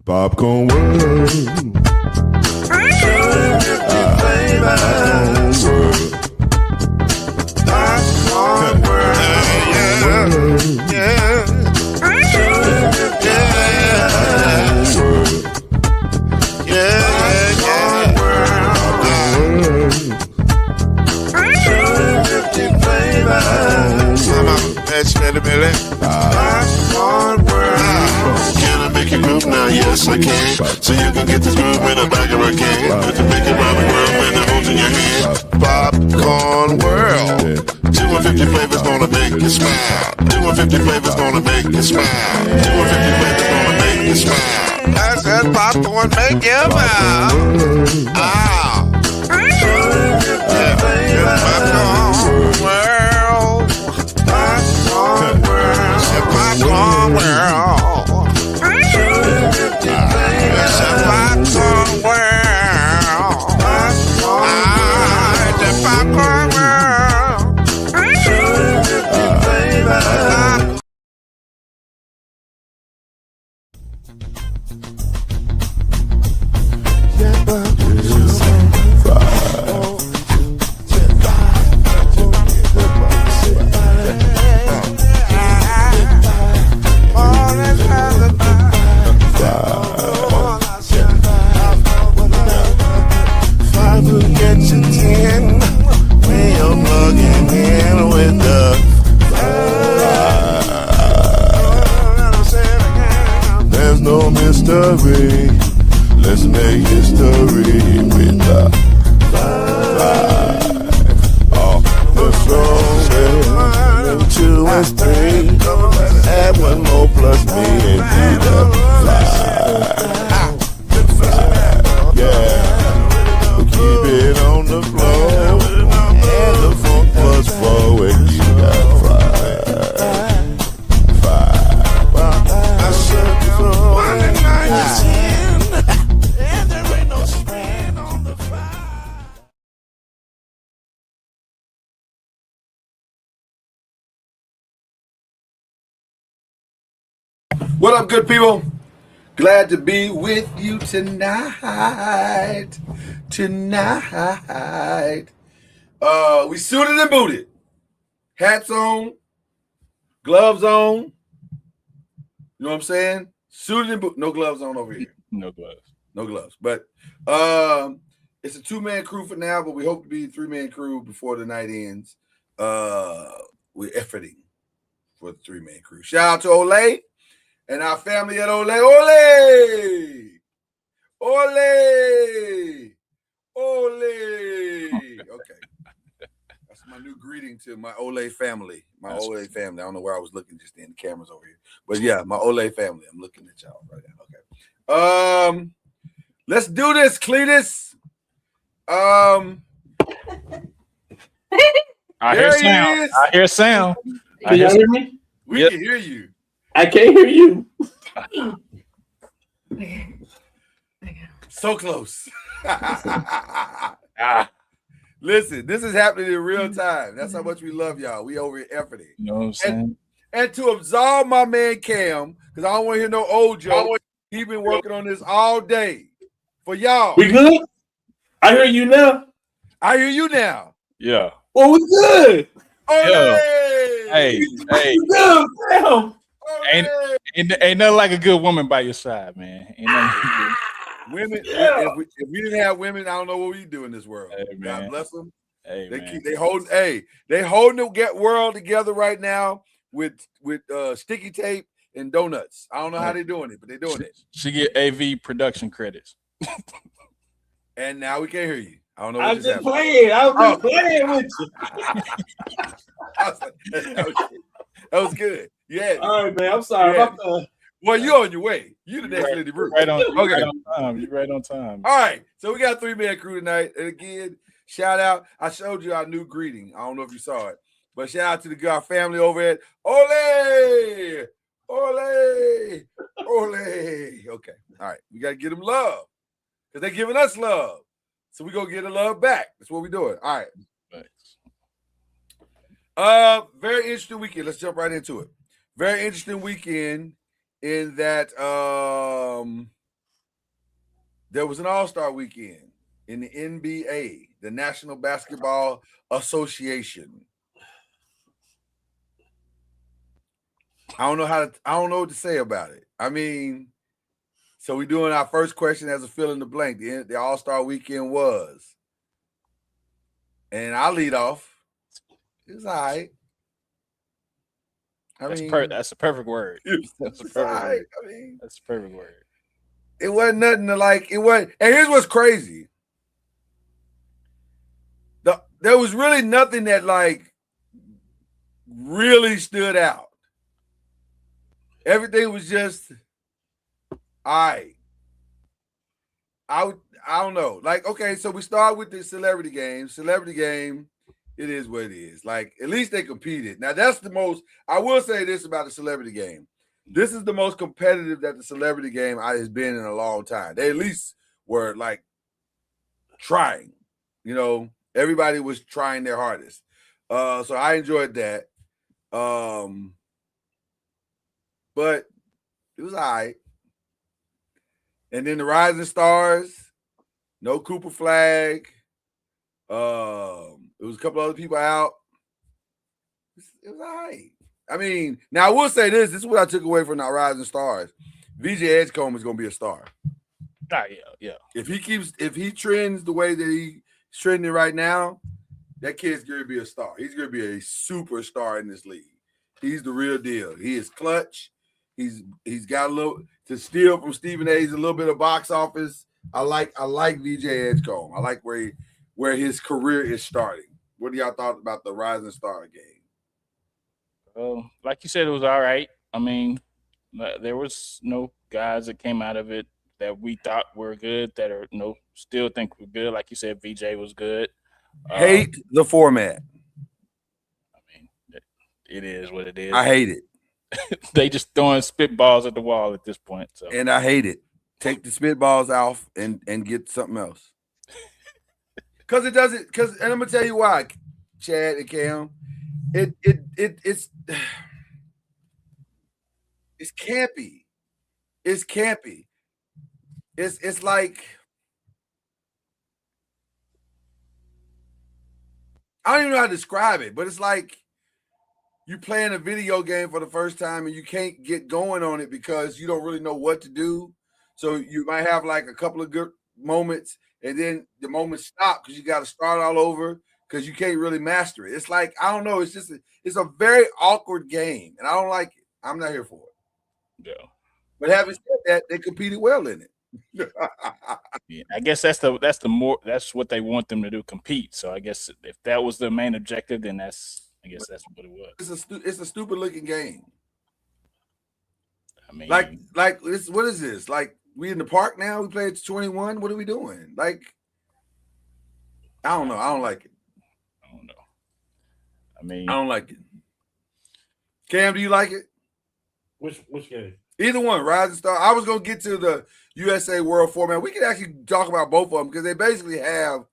Popcorn world. Popcorn world. Yeah. Can I make you groove now? Yes, I can. So you can get this groove in the back of a can. Put the big Robin world and the holes in your hand. Popcorn world. 250 flavors gonna make you smile. 250 flavors gonna make you smile. 250 flavors gonna make you smile. I said popcorn make you smile. Ah. Popcorn world. Popcorn world. Popcorn world. It's a popcorn world. It's a popcorn world. There's no mystery. Let's make history with the five. The strong 2 and 3. Add 1 more plus me and be the 5. Yeah. We keep it on the floor. And the funk plus 4 and you got 5. I said so. 1 and 9 is 10. And there ain't no span on the 5. What up, good people? Glad to be with you tonight. We suited and booted. Hats on, gloves on. You know what I'm saying? Suited and booted. No gloves on over here. No gloves. No gloves. But it's a 2-man crew for now, but we hope to be a 3-man crew before the night ends. We're efforting for the 3-man crew. Shout out to Ole and our family at Ole. Ole. Okay. That's my new greeting to my Ole family. Ole family. I don't know where I was looking just then. The camera's over here. But yeah, my Ole family. I'm looking at y'all right now. Okay. Let's do this, Cletus. I hear sound. Can y'all hear me? We can hear you. I can't hear you. So close. Listen, this is happening in real time. That's how much we love y'all. We over here efforting. You know what I'm saying? And to absolve my man Cam, because I don't want to hear no old joke. He's been working on this all day for y'all. We good? I hear you now. I hear you now. Yeah. Well, we good. Yeah. Hey. We good, Sam. Ain't nothing like a good woman by your side, man. Ain't nothing. Women, if we didn't have women, I don't know what we do in this world. Hey, God bless them. Hey, They holding the world together right now with sticky tape and donuts. I don't know how they're doing it, but they're doing it. She get AV production credits. And now we can't hear you. I don't know. I was just playing. I was just playing with you. That was good. Yeah. All right, man. I'm sorry. Yeah. Well, you're on your way. You the next Lady Bruce. Right on time. You're right on time. All right. So we got a 3-man crew tonight. And again, shout out. I showed you our new greeting. I don't know if you saw it. But shout out to our family over at Ole. Okay. All right. We got to give them love. Because they're giving us love. So we're going to get the love back. That's what we're doing. All right. Thanks. Very interesting weekend. Let's jump right into it. Very interesting weekend in that there was an All-Star weekend in the NBA, the National Basketball Association. I don't know what to say about it. I mean, so we're doing our first question as a fill in the blank. The All-Star weekend was. And I'll lead off. It was all right. That's a perfect word. That's a perfect word. That's a perfect word. It wasn't nothing to like. It wasn't. And here's what's crazy. There was really nothing that like really stood out. Everything was just all right. I don't know. Like, okay, so we start with the celebrity game. Celebrity game, it is what it is. Like, at least they competed. Now, that's the most, I will say this about the celebrity game. This is the most competitive that the celebrity game has been in a long time. They at least were like trying, you know, everybody was trying their hardest. So I enjoyed that. But it was all right. And then the Rising Stars, no Cooper Flag. It was a couple other people out. It was all right. I mean, now I will say this. This is what I took away from the Rising Stars. VJ Edgecombe is going to be a star. Yeah. If he trends the way that he's trending right now, that kid's going to be a star. He's going to be a superstar in this league. He's the real deal. He is clutch. He's got a little to steal from Stephen A. He's a little bit of box office. I like VJ Edgecombe. I like where his career is starting. What do y'all thought about the Rising Star game? Like you said, it was all right. I mean, there was no guys that came out of it that we thought were good that are still think we're good. Like you said, VJ was good. Hate the format. I mean, it is what it is. I hate it. They just throwing spitballs at the wall at this point. So. And I hate it. Take the spitballs off and get something else. Because it doesn't. And I'm gonna tell you why, Chad and Cam. It's campy. It's campy. It's like I don't even know how to describe it, but it's like you playing a video game for the first time and you can't get going on it because you don't really know what to do. So you might have like a couple of good moments and then the moments stop because you got to start all over because you can't really master it. It's like, I don't know. It's a very awkward game and I don't like it. I'm not here for it. Yeah. But having said that, they competed well in it. Yeah, I guess that's what they want them to do, compete. So I guess if that was the main objective, then I guess that's what it was. It's a stupid looking game. I mean, like what is this? Like we in the park now? We played 21. What are we doing? Like, I don't know. I don't like it. I don't know. I mean, I don't like it. Cam, do you like it? Which game? Either one, Rising Star. I was gonna get to the USA World format. We could actually talk about both of them because they basically have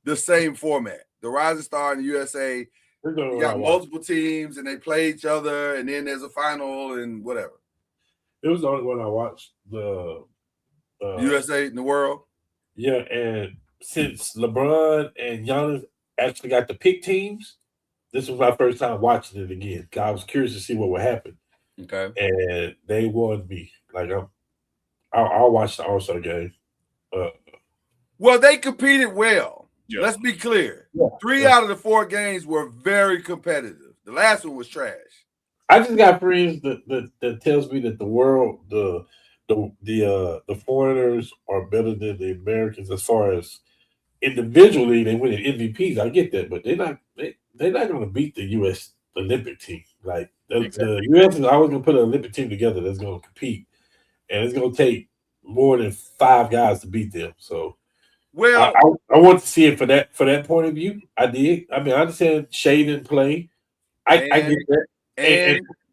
the same format. The Rising Star and the USA. You got multiple teams and they play each other, and then there's a final and whatever. It was the only one I watched. The USA in the world. Yeah, and since LeBron and Giannis actually got to pick teams, this was my first time watching it again. I was curious to see what would happen. Okay. And they won me. Like I'll watch the All-Star game. Well, they competed well. Yeah. Let's be clear. Yeah. 3 out of the 4 games were very competitive. The last one was trash. I just got friends that tells me that the world, the foreigners are better than the Americans as far as individually they win MVPs. I get that, but they're not going to beat the U.S. Olympic team. Like the U.S. is always going to put an Olympic team together that's going to compete, and it's going to take more than 5 guys to beat them. So. Well, I want to see it for that point of view. I did. I mean, I understand Shea didn't play. I get that,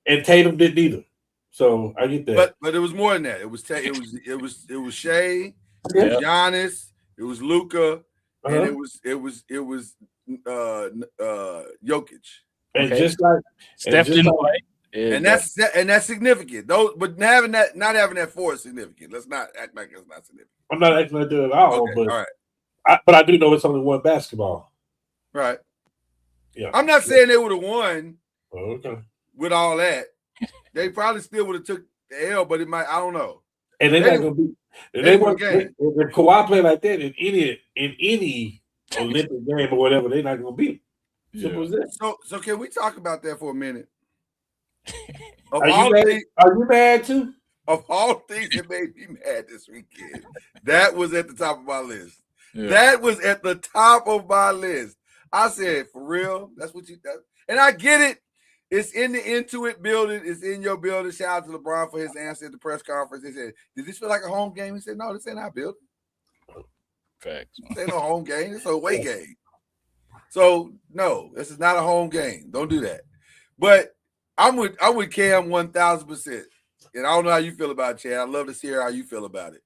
and Tatum didn't either. So I get that. But it was more than that. It was Shea, Yeah. it was Giannis, it was Luka, and it was Jokic. And Okay. just like Steph didn't play. And that's significant. Those, but not having that 4 is significant. Let's not act like it's not significant. I'm not acting like that at all. Okay, but all right. But I do know it's only one basketball. Right. Yeah. I'm not saying they would have won. Okay. With all that, they probably still would have took the L, but it might. I don't know. And they're not going to be. If Kawhi play like that in any Olympic game or whatever, they're not going to beat him. Simple as that. So can we talk about that for a minute? Are you mad too? Of all things that made me mad this weekend, that was at the top of my list. Yeah. That was at the top of my list. I said, for real? That's what you done? And I get it. It's in the Intuit building. It's in your building. Shout out to LeBron for his answer at the press conference. They said, did this feel like a home game? He said, no, this ain't our building. Facts. This ain't a home game. It's a away game. So, no, this is not a home game. Don't do that. But I'm with Cam 1,000%. And I don't know how you feel about it, Chad. I'd love to hear how you feel about it.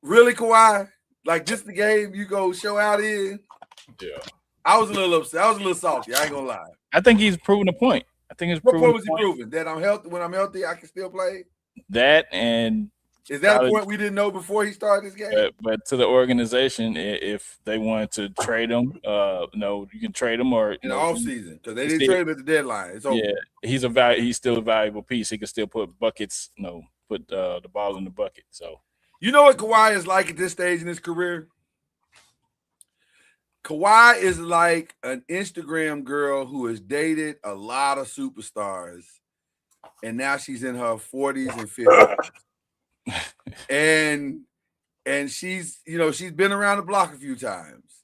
Really, Kawhi? Like, just the game you go show out in? Yeah. I was a little upset. I was a little salty. I ain't gonna lie. I think he's proven a point. What point was he proving? That I'm healthy. When I'm healthy, I can still play? That, and is that a point we didn't know before he started this game? But to the organization, if they wanted to trade him, no, you can trade him or in the offseason because they didn't trade him at the deadline. It's over. Yeah, he's still a valuable piece. He can still put buckets, put the balls in the bucket. So you know what Kawhi is like at this stage in his career? Kawhi is like an Instagram girl who has dated a lot of superstars, and now she's in her 40s and 50s. and she's been around the block a few times.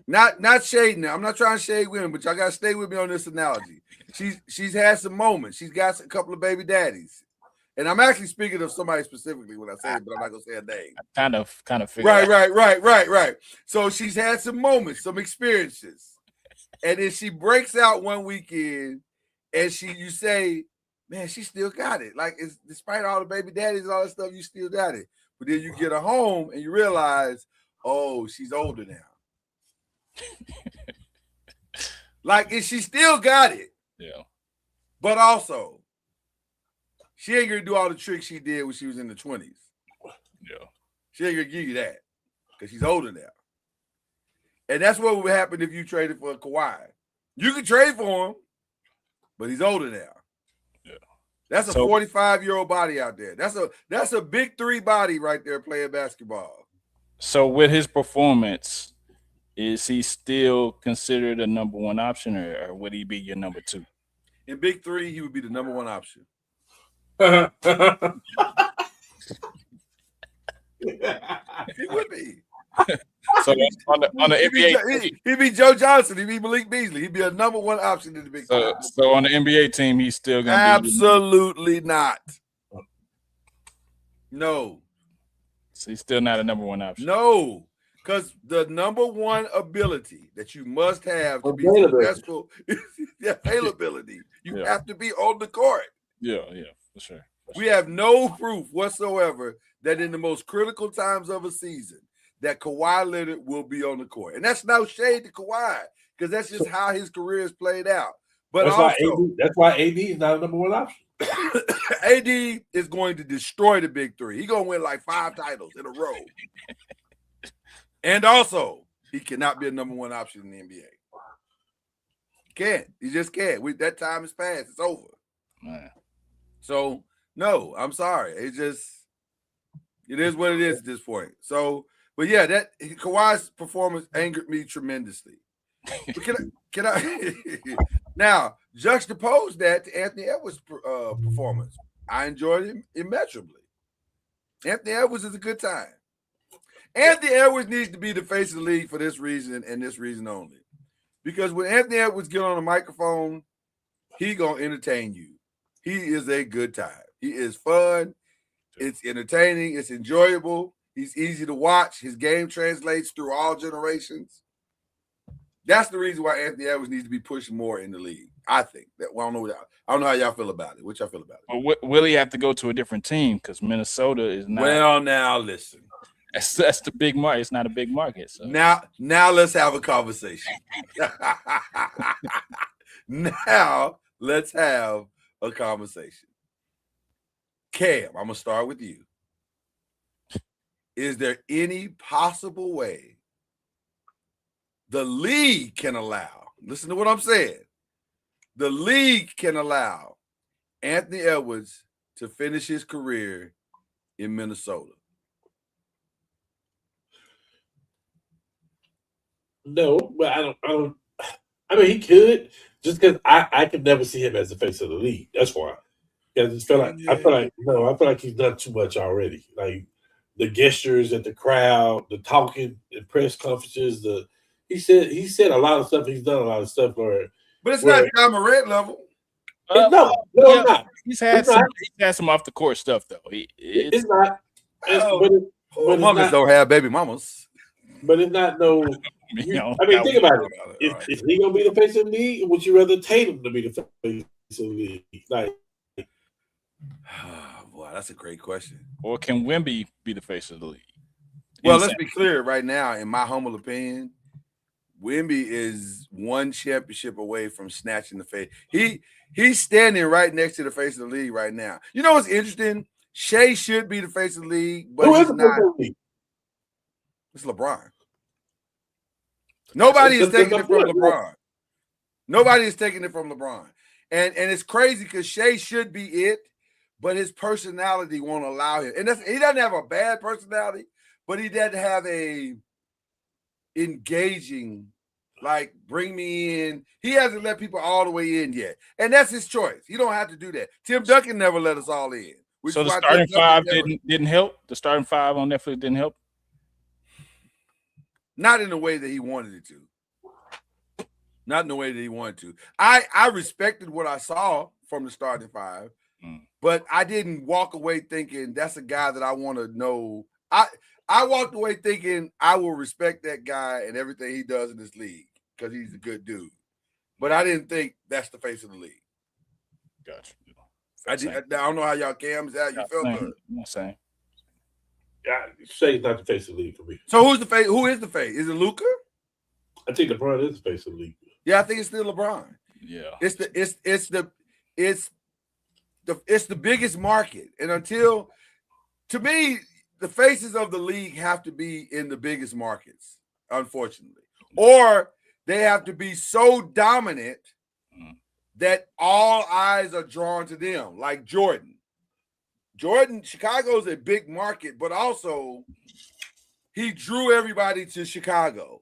Not shading her. I'm not trying to shade women, but y'all gotta stay with me on this analogy. She's had some moments. She's got a couple of baby daddies. And I'm actually speaking of somebody specifically when I say it, but I'm not gonna say a name. Kind of figure right. So she's had some moments, some experiences, and then she breaks out one weekend, and you say, "Man, she still got it. Like, despite all the baby daddies and all that stuff, you still got it." But then you get her home and you realize, oh, she's older now. Like, and she still got it. Yeah. But also, she ain't gonna do all the tricks she did when she was in the 20s. Yeah. She ain't gonna give you that because she's older now. And that's what would happen if you traded for Kawhi. You can trade for him, but he's older now. Yeah. That's a 45-year-old body out there. That's a big 3 body right there playing basketball. So with his performance, is he still considered a number 1 option, or would he be your number 2? In big 3, he would be the number 1 option. He would be. So on the NBA, he'd be Joe Johnson. He'd be Malik Beasley. He'd be a number 1 option in the big. So on the NBA team, he's still gonna absolutely not. No. So he's still not a number 1 option. No, because the number 1 ability that you must have to be successful is the availability. You have to be on the court. Yeah, for sure. We have no proof whatsoever that in the most critical times of a season that Kawhi Leonard will be on the court. And that's no shade to Kawhi because that's just how his career has played out. But that's why AD is not a number 1 option. AD is going to destroy the big 3. He's going to win like 5 titles in a row. And also, he cannot be a number 1 option in the NBA. He can't. He just can't. That time is past. It's over. Man. So, no, I'm sorry. It is what it is at this point. So, but yeah, that Kawhi's performance angered me tremendously. But can I now juxtapose that to Anthony Edwards' performance? I enjoyed him immeasurably. Anthony Edwards is a good time. Anthony Edwards needs to be the face of the league for this reason and this reason only. Because when Anthony Edwards get on a microphone, he gonna entertain you. He is a good time. He is fun. It's entertaining. It's enjoyable. He's easy to watch. His game translates through all generations. That's the reason why Anthony Edwards needs to be pushed more in the league. I think that. Well, I don't know how y'all feel about it. What y'all feel about it? But will he have to go to a different team because Minnesota is not? Well, now listen. That's the big market. It's not a big market. So now let's have a conversation. Now Let's have a conversation. Cam, I'm gonna start with you. Is there any possible way the league can allow? Listen to what I'm saying. The league can allow Anthony Edwards to finish his career in Minnesota. No, but I don't. I mean, he could just because I could never see him as the face of the league. That's why. I just feel like I feel like he's done too much already. Like the gestures at the crowd, the talking in press conferences. He said a lot of stuff. He's done a lot of stuff but it's not John Morant level. No, yeah, not. He's had some off the court stuff though. It's not. Mamas don't have baby mamas. But it's not no. I mean, think about it. Is he gonna be the face of the league, or would you rather Tatum to be the face of the league? Like, boy, that's a great question. Or can Wemby be the face of the league? Well, let's be clear right now. In my humble opinion, Wemby is one championship away from snatching the face. He's standing right next to the face of the league right now. You know what's interesting? Shea should be the face of the league, but he's not. It's LeBron. Nobody is taking it from LeBron. Nobody is taking it from LeBron. And it's crazy because Shea should be it, but his personality won't allow him. And he doesn't have a bad personality, but he doesn't have a engaging, like, bring me in. He hasn't let people all the way in yet. And that's his choice. He don't have to do that. Tim Duncan never let us all in. So the starting five didn't help? The starting five on Netflix didn't help? Not in the way that he wanted it to. Not in the way that he wanted to. I respected what I saw from the starting five, but I didn't walk away thinking that's a guy that I want to know. I walked away thinking I will respect that guy and everything he does in this league because he's a good dude. But I didn't think that's the face of the league. Gotcha. I don't know how y'all Cam's out. You felt good. I'm saying. Yeah, Shea's not the face of the league for me. So who's the face? Who is the face? Is it Luka? I think LeBron is the face of the league. Yeah, I think it's still LeBron. Yeah. It's the biggest market. And until, to me, the faces of the league have to be in the biggest markets, unfortunately. Or they have to be so dominant that all eyes are drawn to them, like Jordan. Chicago's a big market, but also he drew everybody to Chicago.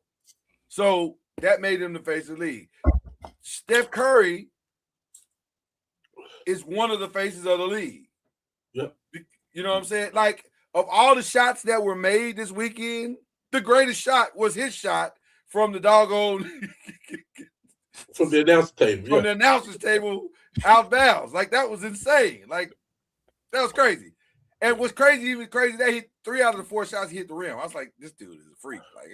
So that made him the face of the league. Steph Curry is one of the faces of the league. Yep. You know what I'm saying? Like, of all the shots that were made this weekend, the greatest shot was his shot from the doggone from the announcer table. From the announcer's table out bounds. Like, that was insane. Like, that was crazy. And what's crazy, even crazy, that he 3 out of the 4 shots he hit the rim. I was like, this dude is a freak. Like,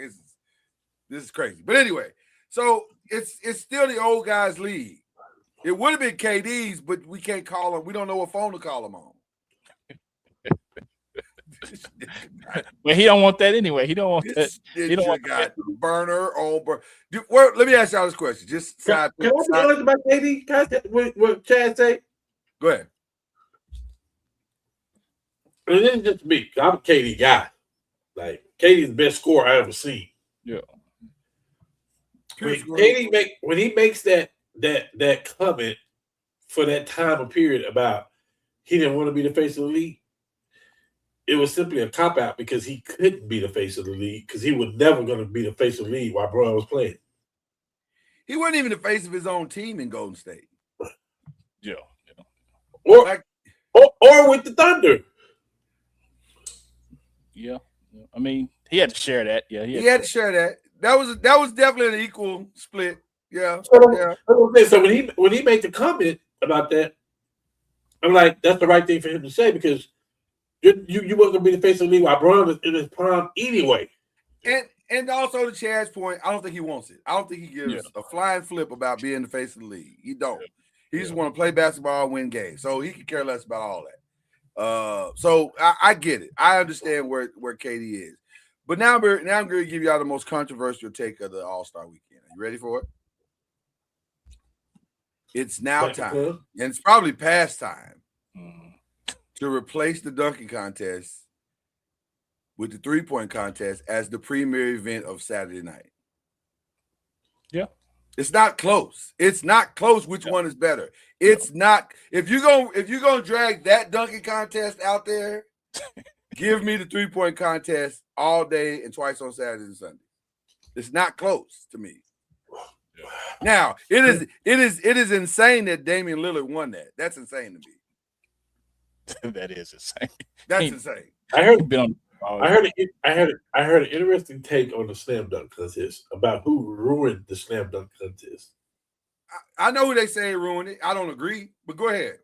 this is crazy. But anyway, so it's still the old guys' league. It would have been KD's, but we can't call him. We don't know what phone to call him on. But he don't want that anyway. He don't want that. He don't want that burner on burner. Let me ask y'all this question. Just side. Can I be honest about KD? Can I what Chad say? Go ahead. And it isn't just me. I'm a KD guy. Like, KD's the best scorer I ever seen. Yeah. When he makes that comment for that time of period about he didn't want to be the face of the league, it was simply a cop out because he couldn't be the face of the league because he was never going to be the face of the league while Bron was playing. He wasn't even the face of his own team in Golden State. Yeah. Or with the Thunder. Yeah. I mean, he had to share that. Yeah, he had to share that. That was definitely an equal split. Yeah. So when he made the comment about that, I'm like, that's the right thing for him to say because you wasn't gonna be the face of the league while Bron was in his prime anyway. And also to Chad's point, I don't think he wants it. I don't think he gives a flying flip about being the face of the league. He don't. He just want to play basketball, win games. So he could care less about all that. So I get it. I understand where KD is. But now I'm going to give y'all the most controversial take of the All-Star weekend. Are you ready for it? It's now Like, time, and it's probably past time Mm. to replace the dunking contest with the three-point contest as the premier event of Saturday night. Yeah. It's not close. It's not close which one is better. It's not. If you're gonna drag that dunking contest out there, give me the three-point contest all day and twice on Saturday and Sunday. It's not close to me. Now, it is insane that Damian Lillard won that. That's insane to me. That is insane. That's insane. I heard Been on. I heard an interesting take on the slam dunk contest about who ruined the slam dunk contest. I know who they say ruined it. I don't agree, but go ahead.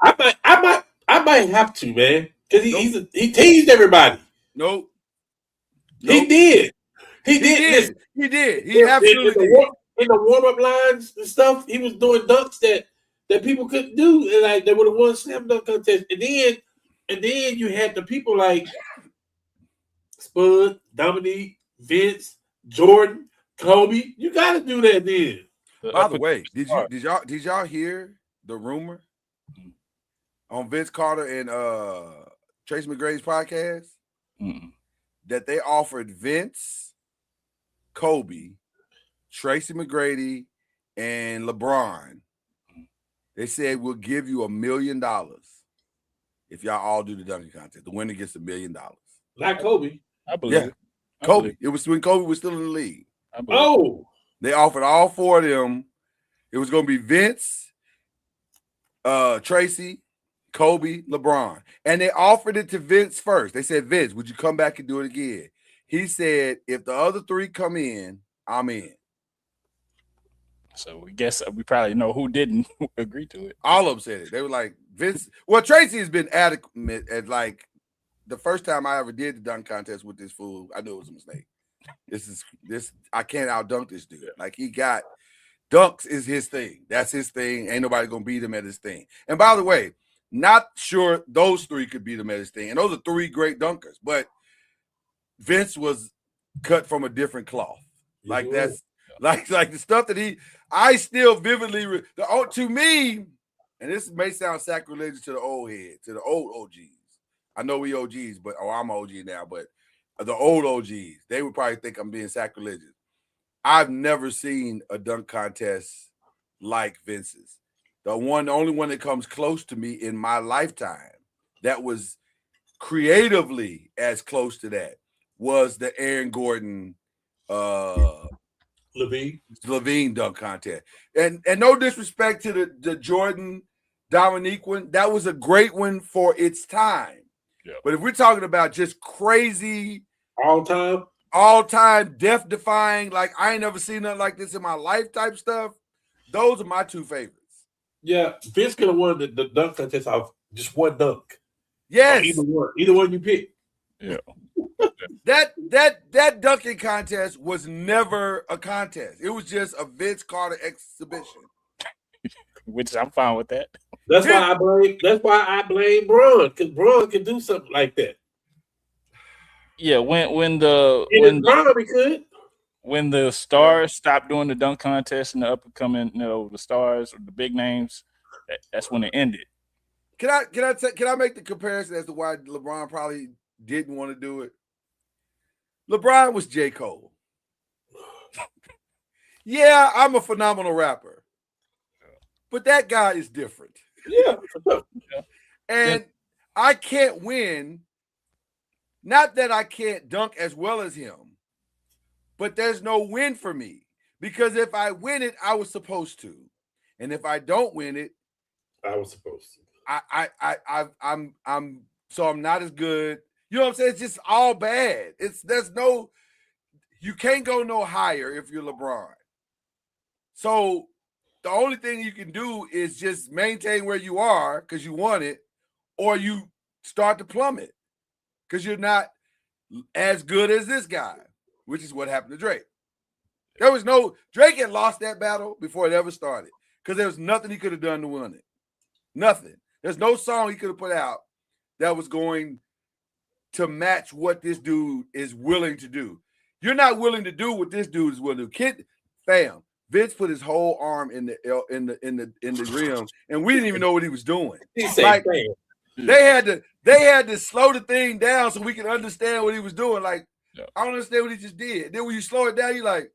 I might have to, man, because he teased everybody. Nope. He did. He did. did. He did. He absolutely did. In the warm-up lines and stuff, he was doing dunks that people couldn't do, and like they would have won slam dunk contest. And then you had the people like Spud, Dominique, Vince, Jordan, Kobe. You got to do that then. By the way, did y'all hear the rumor on Vince Carter and Tracy McGrady's podcast that they offered Vince, Kobe, Tracy McGrady, and LeBron? They said we'll give you $1 million if y'all all do the dunking contest. The winner gets $1 million. Not Kobe. I believe it. Kobe. It was when Kobe was still in the league. Oh. They offered all four of them. It was going to be Vince, Tracy, Kobe, LeBron. And they offered it to Vince first. They said, Vince, would you come back and do it again? He said, if the other three come in, I'm in. So we guess we probably know who didn't agree to it. All of them said it. They were like, Vince. Well, Tracy has been adequate at like the first time I ever did the dunk contest with this fool. I knew it was a mistake. This I can't out dunk this dude. Like he got dunks is his thing. That's his thing. Ain't nobody gonna beat him at his thing. And by the way, not sure those three could beat him at his thing. And those are three great dunkers, but Vince was cut from a different cloth. Like that's like the stuff that I still vividly to me, and this may sound sacrilegious to the old head, to the old OGs. I know we OGs, but I'm OG now, but the old OGs, they would probably think I'm being sacrilegious. I've never seen a dunk contest like Vince's. The only one that comes close to me in my lifetime that was creatively as close to that was the Aaron Gordon Levine dunk contest. And no disrespect to the Jordan Dominique one, that was a great one for its time. Yeah. But if we're talking about just crazy all time, death-defying, like I ain't never seen nothing like this in my life type stuff, those are my two favorites. Yeah, Vince could have won the dunk contest off just one dunk. Yes. Either one you pick. Yeah. That dunking contest was never a contest. It was just a Vince Carter exhibition. Which I'm fine with that. That's why I blame Bron, because Bron can do something like that. Yeah, when the stars stopped doing the dunk contest and the up and coming, the stars or the big names, that's when it ended. Can I make the comparison as to why LeBron probably didn't want to do it? LeBron was J. Cole. Yeah, I'm a phenomenal rapper, but that guy is different. Yeah. And I can't win. Not that I can't dunk as well as him, but there's no win for me because if I win it, I was supposed to, and if I don't win it, I was supposed to. I'm not as good. You know what I'm saying? It's just all bad. You can't go no higher if you're LeBron. So the only thing you can do is just maintain where you are because you won it, or you start to plummet because you're not as good as this guy, which is what happened to Drake. Drake had lost that battle before it ever started because there was nothing he could have done to win it. Nothing. There's no song he could have put out that was going to match what this dude is willing to do. You're not willing to do what this dude is willing to do. Vince put his whole arm in the rim, and we didn't even know what he was doing. He said, Like, "Bam." they had to slow the thing down so we could understand what he was doing. Like, Yeah. I don't understand what he just did. Then when you slow it down, you're like,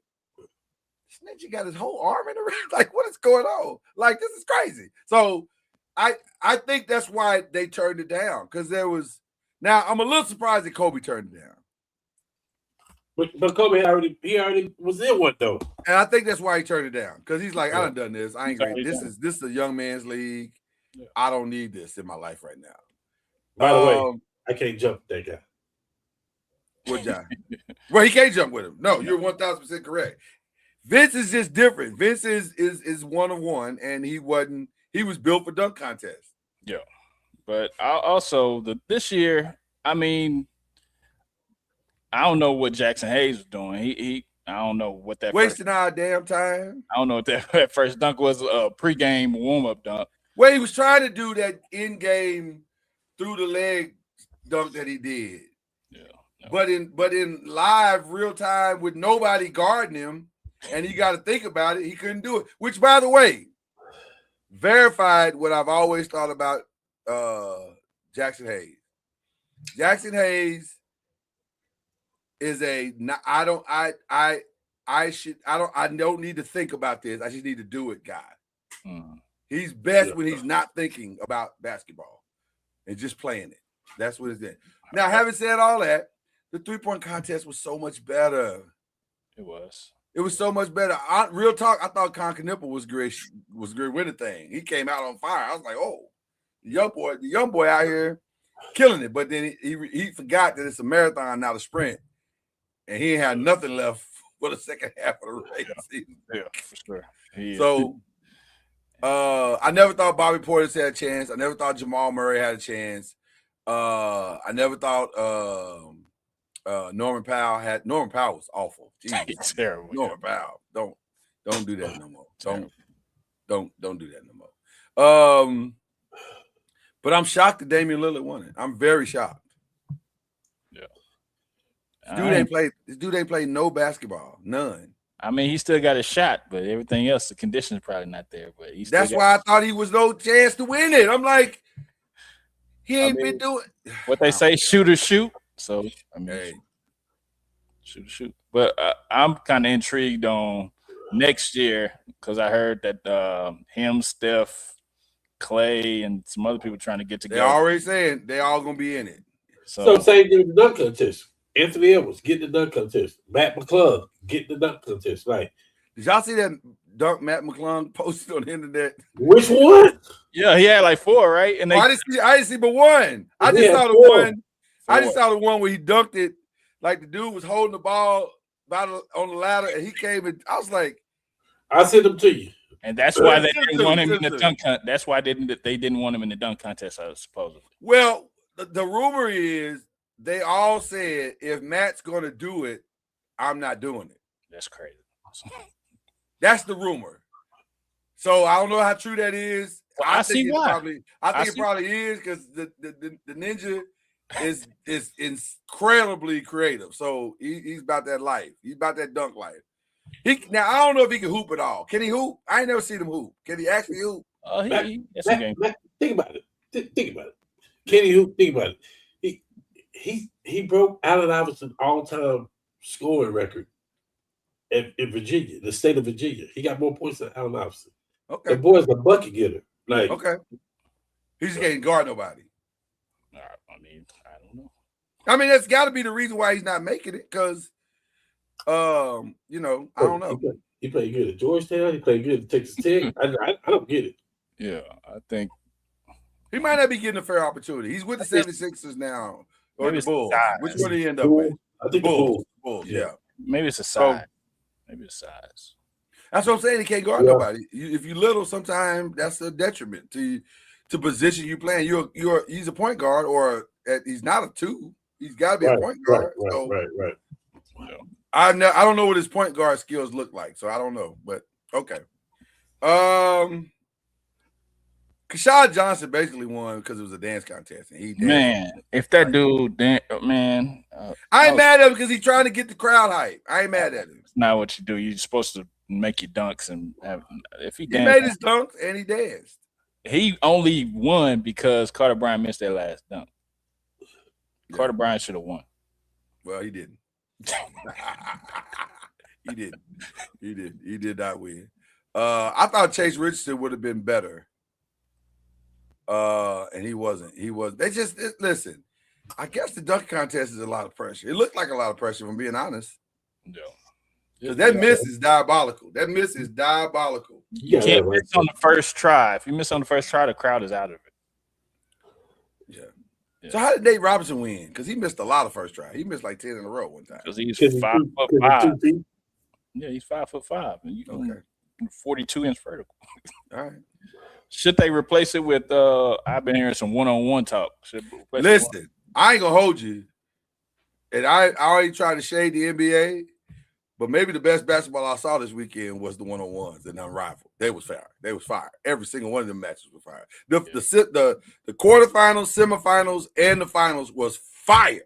this ninja got his whole arm in the ring. Like, what is going on? Like, this is crazy. So I think that's why they turned it down, because there was. Now I'm a little surprised that Kobe turned it down. But Kobe already was in one though. And I think that's why he turned it down, because he's like, I Yeah. done this. I ain't great. This is a young man's league. Yeah. I don't need this in my life right now. By the way, I can't jump that guy. What guy? Well, he can't jump with him. No, you're 1,000% correct. Vince is just different. Vince is one of one, and he was built for dunk contests. Yeah. But this year, I mean, I don't know what Jackson Hayes was doing. He I don't know what that Wasting our damn time. I don't know what that first dunk was, a pregame warm-up dunk. Well, he was trying to do that in-game through the leg dunk that he did. Yeah. No. But in live real time with nobody guarding him, and you got to think about it, he couldn't do it. Which, by the way, verified what I've always thought about Jackson Hayes. Jackson Hayes is I don't need to think about this. I just need to do it, guy. He's best when he's not thinking about basketball and just playing it. That's what it's in. Now, having said all that, the 3-point contest was so much better. It was. It was so much better. Real talk, I thought Con Knipple was great with the thing. He came out on fire. I was like, oh, the young boy out here killing it. But then he forgot that it's a marathon, not a sprint. And he ain't had nothing left for the second half of the regular season. Yeah, for sure. So I never thought Bobby Portis had a chance. I never thought Jamal Murray had a chance. I never thought Norman Powell was awful. It's terrible. Norman Powell. Don't do that no more. Don't do that no more. But I'm shocked that Damian Lillard won it. I'm very shocked. Yeah. This dude ain't played no basketball. None. I mean, he still got a shot, but everything else, the conditions probably not there. But that's why I thought he was no chance to win it. I'm like, he ain't been doing what they say, shoot or shoot. So I mean, hey. shoot. But I'm kind of intrigued on next year, because I heard that him, Steph, Clay, and some other people trying to get together. They're already saying they all gonna be in it. So same thing with the dunk contest. Anthony Edwards, get the dunk contest. Matt McClung, get the dunk contest. Like, did y'all see that dunk Matt McClung posted on the internet? Which one? Yeah, he had like 4, right? And I didn't see but one. I just saw the one. I just saw the one where he dunked it, like the dude was holding the ball on the ladder, and he came and I was like, I'll send them to you. And that's why they didn't want him in the dunk contest. That's why they didn't want him in the dunk contest, supposedly. Well, the rumor is they all said, if Matt's going to do it, I'm not doing it. That's crazy. That's the rumor. So I don't know how true that is. Well, I think it probably is, because the ninja is incredibly creative. So he's about that life. He's about that dunk life. Now, I don't know if he can hoop at all. Can he hoop? I ain't never seen him hoop. Can he actually hoop? Think about it. Think about it. Can he hoop? Think about it. He broke Allen Iverson's all-time scoring record in Virginia, the state of Virginia. He got more points than Allen Iverson. Okay. The boy's a bucket getter. Like, okay. He just can't guard nobody. I mean, I don't know. I mean, that's got to be the reason why he's not making it, because, I don't know. He played good at Georgetown. He played good at Texas Tech. I don't get it. Yeah, I think he might not be getting a fair opportunity. He's with the 76ers now, or the Bulls. Which one did he end up with? I think Bulls. Yeah. Maybe it's a size. That's what I'm saying. He can't guard nobody. If you little, sometimes that's a detriment to position you playing. He's a point guard, or he's not a 2. He's got to be a point guard. Right. Yeah. I don't know what his point guard skills look like, so I don't know. But okay. Kashad Johnson basically won because it was a dance contest, and he danced. Man, if that dude, I ain't mad at him because he's trying to get the crowd hype. I ain't mad at him. It's not what you do. You're supposed to make your dunks and have. If he made his dunks and he danced. He only won because Carter Bryant missed that last dunk. Yeah. Carter Bryant should have won. Well, he didn't. He didn't. He did not win. I thought Chase Richardson would have been better. And he wasn't. They just listen. I guess the dunk contest is a lot of pressure. It looked like a lot of pressure, if I'm being honest. Yeah. Because that miss is diabolical. That miss is diabolical. You can't miss on the first try. If you miss on the first try, the crowd is out of it. Yeah. So how did Nate Robinson win? Because he missed a lot of first try. He missed like 10 in a row one time. Because he's 5'5". Yeah, he's 5'5", and you know, 42-inch vertical. All right. Should they replace it with? I've been hearing some one-on-one talk. Listen, I ain't gonna hold you, and I already tried to shade the NBA, but maybe the best basketball I saw this weekend was the one-on-ones and unrivaled. They was fire. They was fire. Every single one of them matches was fire. The quarterfinals, semifinals, and the finals was fire.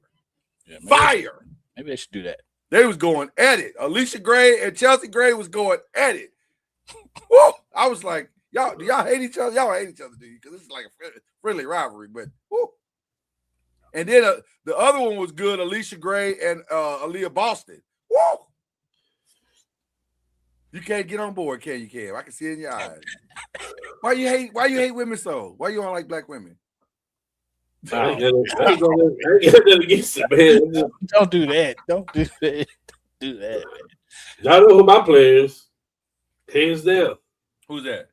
Yeah, fire. Maybe they should do that. They was going at it. Alicia Gray and Chelsea Gray was going at it. Woo! I was like, do y'all hate each other? Y'all hate each other, do you? Because this is like a friendly rivalry, but woo. And then the other one was good, Alicia Gray and Aaliyah Boston. Woo! You can't get on board, can you, Cam? I can see it in your eyes. Why you hate women so? Why you don't like black women? I ain't gonna against it, man. Don't do that. Don't do that. Don't do that, man. Y'all know who my player is. Hands down. Who's that?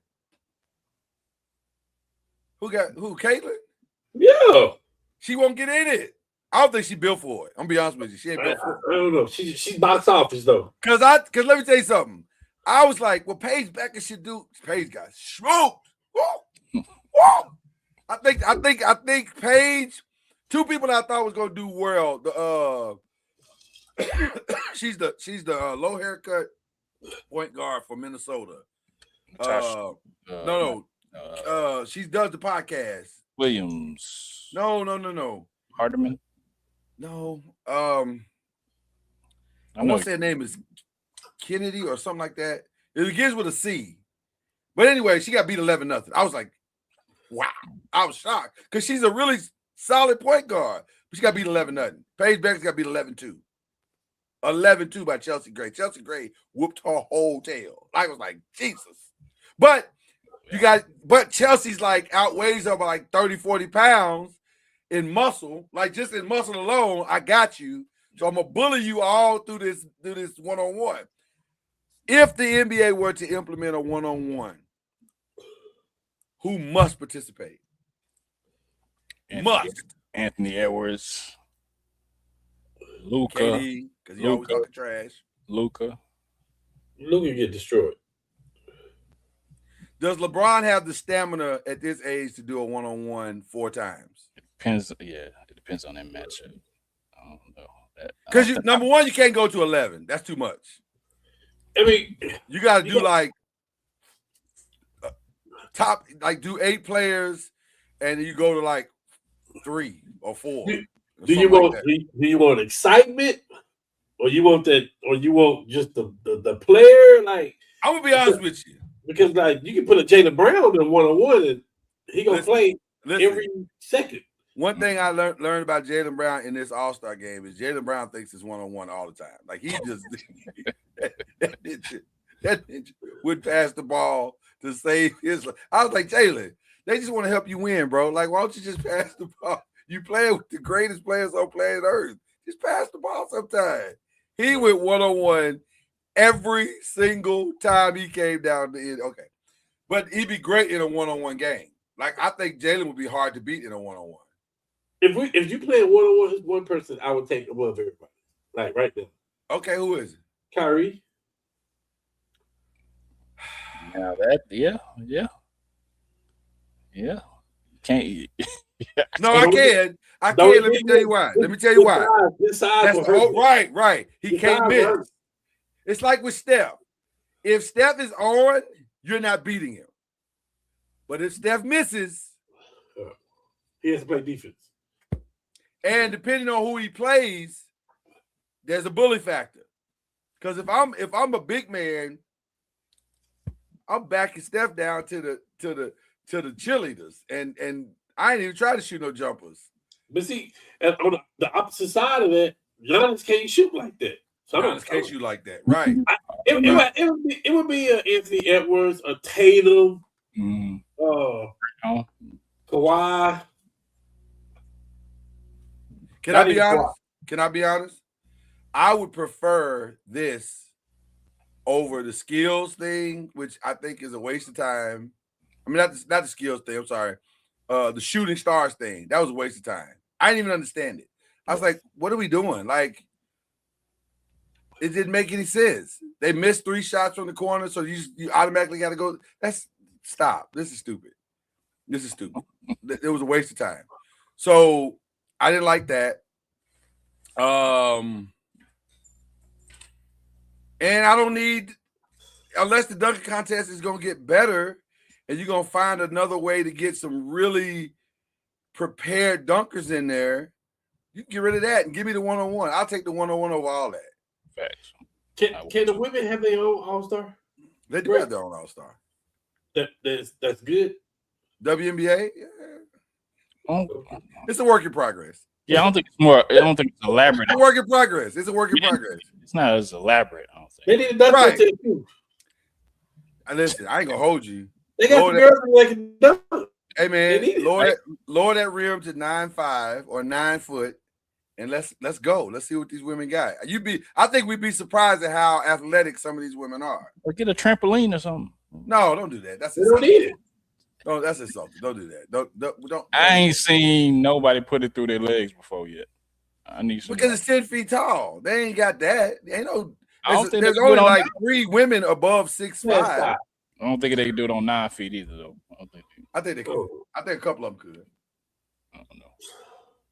Who? Caitlin? Yeah. She won't get in it. I don't think she built for it. I'm gonna be honest with you. She ain't built for it. I don't know. She's box office though. Cause let me tell you something. I was like, well, Paige Becker should do. Paige got smoked. Woo! Woo! I think Paige. Two people that I thought was gonna do well. She's the low haircut point guard for Minnesota. She does the podcast. Williams. No. Hardeman. No. I want to say her name is Kennedy or something like that. It begins with a C. But anyway, she got beat 11-0. I was like, wow. I was shocked because she's a really solid point guard. But she got beat 11-0. Paige Becker got beat 11-2. 11-2 by Chelsea Gray. Chelsea Gray whooped her whole tail. I was like, Jesus. But Chelsea's like outweighs her by like 30, 40 pounds in muscle. Like just in muscle alone, I got you. So I'm gonna bully you all through this one-on-one. If the NBA were to implement a one-on-one, who must participate? Anthony Edwards. Luka. KD, because he always talking trash. Luka get destroyed. Does LeBron have the stamina at this age to do a one-on-one 4 times? It depends. Yeah, it depends on that matchup. I don't know. Because number one, you can't go to 11. That's too much. I mean, you got to do like do 8 players, and you go to like 3 or 4. Do you want excitement, or you want that, or you want just the player? Like, I'm gonna be honest with you, because like you can put a Jaylen Brown in one-on-one, and he gonna play every second. One thing I learned about Jaylen Brown in this All-Star game is Jaylen Brown thinks it's one-on-one all the time. Like he just that ninja would pass the ball to save his life. I was like, Jaylen, they just want to help you win, bro. Like, why don't you just pass the ball? You playing with the greatest players on planet Earth. Just pass the ball sometime. He went one-on-one every single time he came down the end. Okay. But he'd be great in a one-on-one game. Like, I think Jaylen would be hard to beat in a one-on-one. If you play one-on-one as one person, I would take above everybody. Like right now. Okay, who is it? Kyrie. Now that, yeah. Can't. No, I can. I can. Let me tell you why. Right. He can't miss. It's like with Steph. If Steph is on, you're not beating him. But if Steph misses, he has to play defense. And depending on who he plays, there's a bully factor. Because if I'm a big man I'm backing Steph down to the cheerleaders, and I ain't even try to shoot no jumpers. But see, on the opposite side of that, Giannis can't shoot like that. So Giannis can't shoot like that, right? It would be a Anthony Edwards, a Tatum, Kawhi. Can I be honest? Can I be honest? I would prefer this over the skills thing, which I think is a waste of time. I mean, not the skills thing. I'm sorry. The shooting stars thing. That was a waste of time. I didn't even understand it. I was like, what are we doing? Like, it didn't make any sense. They missed 3 shots from the corner, so you automatically got to go. Stop. This is stupid. This is stupid. It was a waste of time. So I didn't like that. And I don't need, unless the dunking contest is going to get better and you're going to find another way to get some really prepared dunkers in there, you can get rid of that and give me the one-on-one. I'll take the one-on-one over all that. Facts. Can the women have their own all-star? They do have their own all-star. That's good. WNBA? Yeah. It's a work in progress. Yeah, I don't think it's elaborate. It's a work in progress. It's a work in progress. It's not as elaborate, I don't think. They need a dunk Right. too. And listen, I ain't gonna hold you. They got the girls that can dunk. Hey man, They need it, lower that rim to 9'5" or 9 foot, and let's go. Let's see what these women got. I think we'd be surprised at how athletic some of these women are. Or get a trampoline or something. No, don't do that. They don't need it. No, that's insulting. Don't do that. Don't. I ain't seen nobody put it through their legs before yet. I need some. Because it's 10 feet tall. They ain't got that. Ain't no. I don't think There's they can do only it on like 3 women above 6'5". I don't think they can do it on 9 feet either, though. I think they could. I think a couple of them could. I don't know.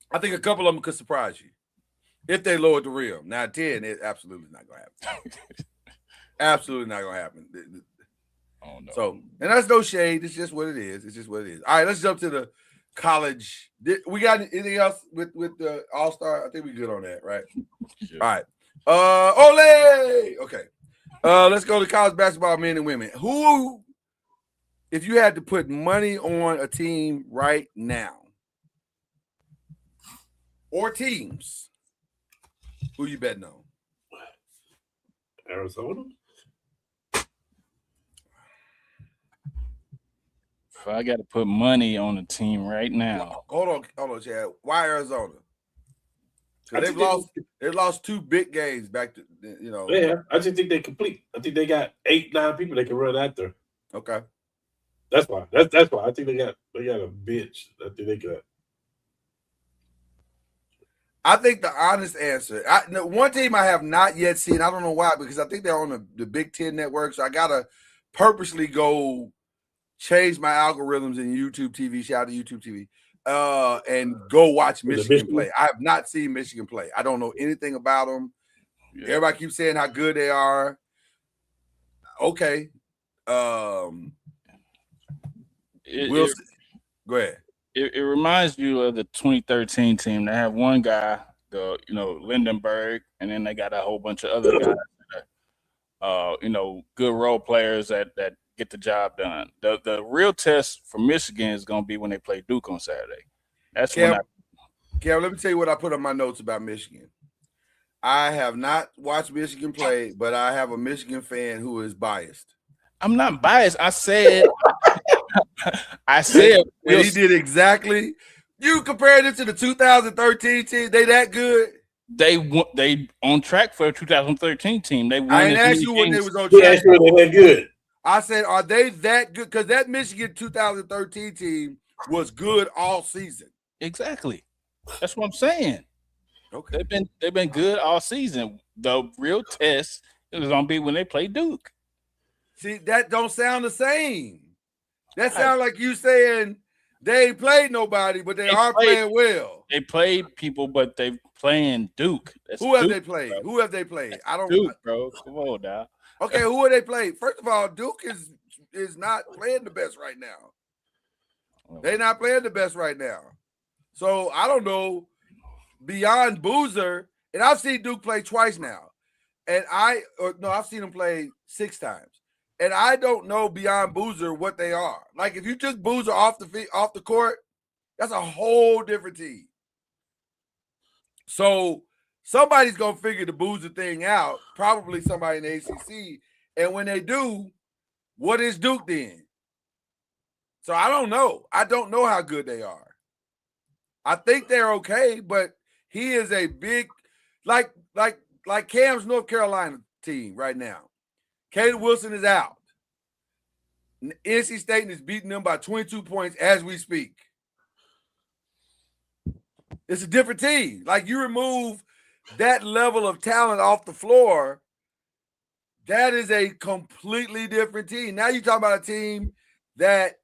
I think a couple of them could surprise you if they lowered the rim. Now 10, it's absolutely not gonna happen. Absolutely not gonna happen. Oh no. So, and that's no shade. It's just what it is. It's just what it is. All right, let's jump to the college. We got anything else with the All-Star? I think we're good on that, right? Yeah. All right. Ole! Okay. Let's go to college basketball, men and women. Who, if you had to put money on a team right now, or teams, who you betting on? Arizona. If I got to put money on a team right now, Hold on, Chad. Why Arizona? Because they've lost 2 big games back to, you know. Yeah, I just think they complete. I think they got 8-9 people they can run after. Okay. That's why. That's why I think they got a bench. I think they got. I think the honest answer, one team I have not yet seen, I don't know why, because I think they're on the Big Ten network, so I got to purposely go change my algorithms in YouTube TV, shout out to YouTube TV, and go watch Michigan play. I have not seen Michigan play. I don't know anything about them. Yeah. Everybody keeps saying how good they are. Okay. Go ahead. It reminds you of the 2013 team. They have one guy, Lindenberg, and then they got a whole bunch of other guys that are, good role players that get the job done. The real test for Michigan is going to be when they play Duke on Saturday. That's Cam, let me tell you what I put on my notes about Michigan. I have not watched Michigan play, but I have a Michigan fan who is biased. I'm not biased. I said and he did exactly. You compared it to the 2013 team. They that good? They on track for a 2013 team. They won. I ain't asked you what they was on track for. They good. I said, are they that good? Because that Michigan 2013 team was good all season. Exactly. That's what I'm saying. Okay. They've been good all season. The real test is gonna be when they play Duke. See, that don't sound the same. That sounds like you saying they ain't played nobody, but they are playing well. They played people, but they playing Duke. Who have they played? Bro. Who have they played? I don't know. Duke, bro. Come on now. Okay, who are they playing? First of all, Duke is not playing the best right now. They're not playing the best right now. So I don't know. Beyond Boozer, and I've seen Duke play twice now. And I've seen him play 6 times. and I don't know beyond Boozer what they are. Like if you took Boozer off the court, that's a whole different team. So somebody's gonna figure the Boozer thing out. Probably somebody in the ACC. And when they do, what is Duke then? So I don't know. I don't know how good they are. I think they're okay, but he is a big, like Cam's North Carolina team right now. Caleb Wilson is out. NC State is beating them by 22 points as we speak. It's a different team. Like you remove that level of talent off the floor, that is a completely different team. Now you're talking about a team that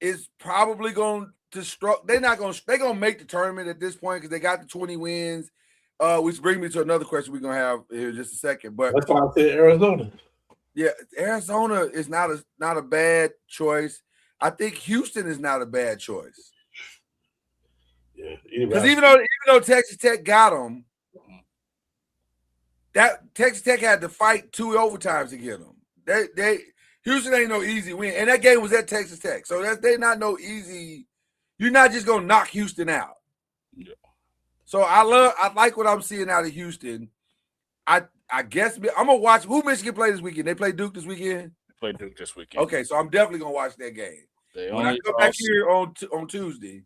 is probably going to struggle. They're going to make the tournament at this point because they got the 20 wins. Which brings me to another question we're going to have here in just a second. But that's why I said Arizona. Yeah, Arizona is not a bad choice. I think Houston is not a bad choice. Yeah, because even though Texas Tech got them, that Texas Tech had to fight 2 overtimes to get them. They Houston ain't no easy win, and that game was at Texas Tech, so they're not no easy. You're not just gonna knock Houston out. Yeah. So I like what I'm seeing out of Houston. I guess I'm gonna watch who Michigan play this weekend. They play Duke this weekend. They play Duke this weekend. Okay, so I'm definitely gonna watch that game. When I come back here on Tuesday,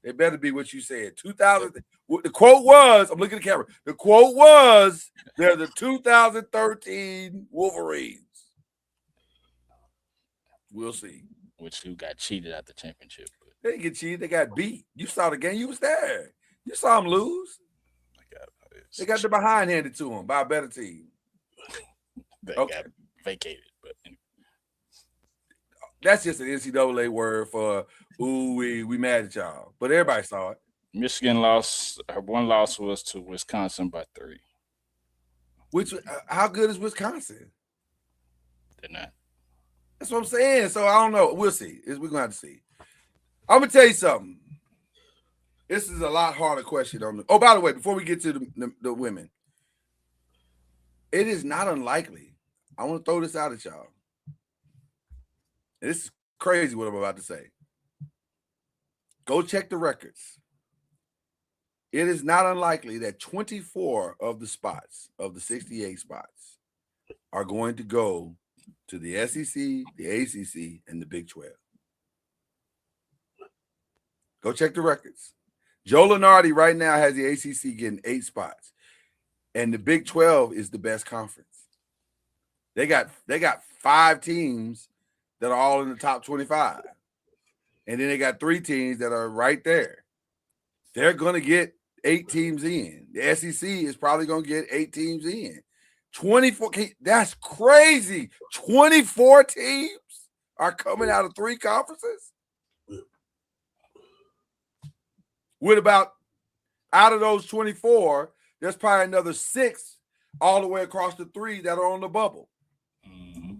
it better be what you said. 2000. The quote was, I'm looking at the camera. The quote was, they're the 2013 Wolverines. We'll see. Which who got cheated at the championship. They didn't get cheated. They got beat. You saw the game. You was there. You saw them lose. They got the behind handed to them by a better team. They got vacated. But anyway. That's just an NCAA word for, ooh, we mad at y'all. But everybody saw it. Michigan lost. Her one loss was to Wisconsin by 3. Which, how good is Wisconsin? They're not. That's what I'm saying. So I don't know. We'll see. We're going to have to see. I'm going to tell you something. This is a lot harder question on the. Oh, by the way, before we get to the women, it is not unlikely. I want to throw this out at y'all. This is crazy what I'm about to say. Go check the records. It is not unlikely that 24 of the spots, of the 68 spots, are going to go to the SEC, the ACC, and the Big 12. Go check the records. Joe Lunardi right now has the ACC getting 8 spots, and the Big 12 is the best conference. They got 5 teams that are all in the top 25, and then they got 3 teams that are right there. They're going to get 8 teams in. The SEC is probably going to get 8 teams in. 24. That's crazy. 24 teams are coming out of 3 conferences. With about, out of those 24, there's probably another 6 all the way across the 3 that are on the bubble. Mm-hmm.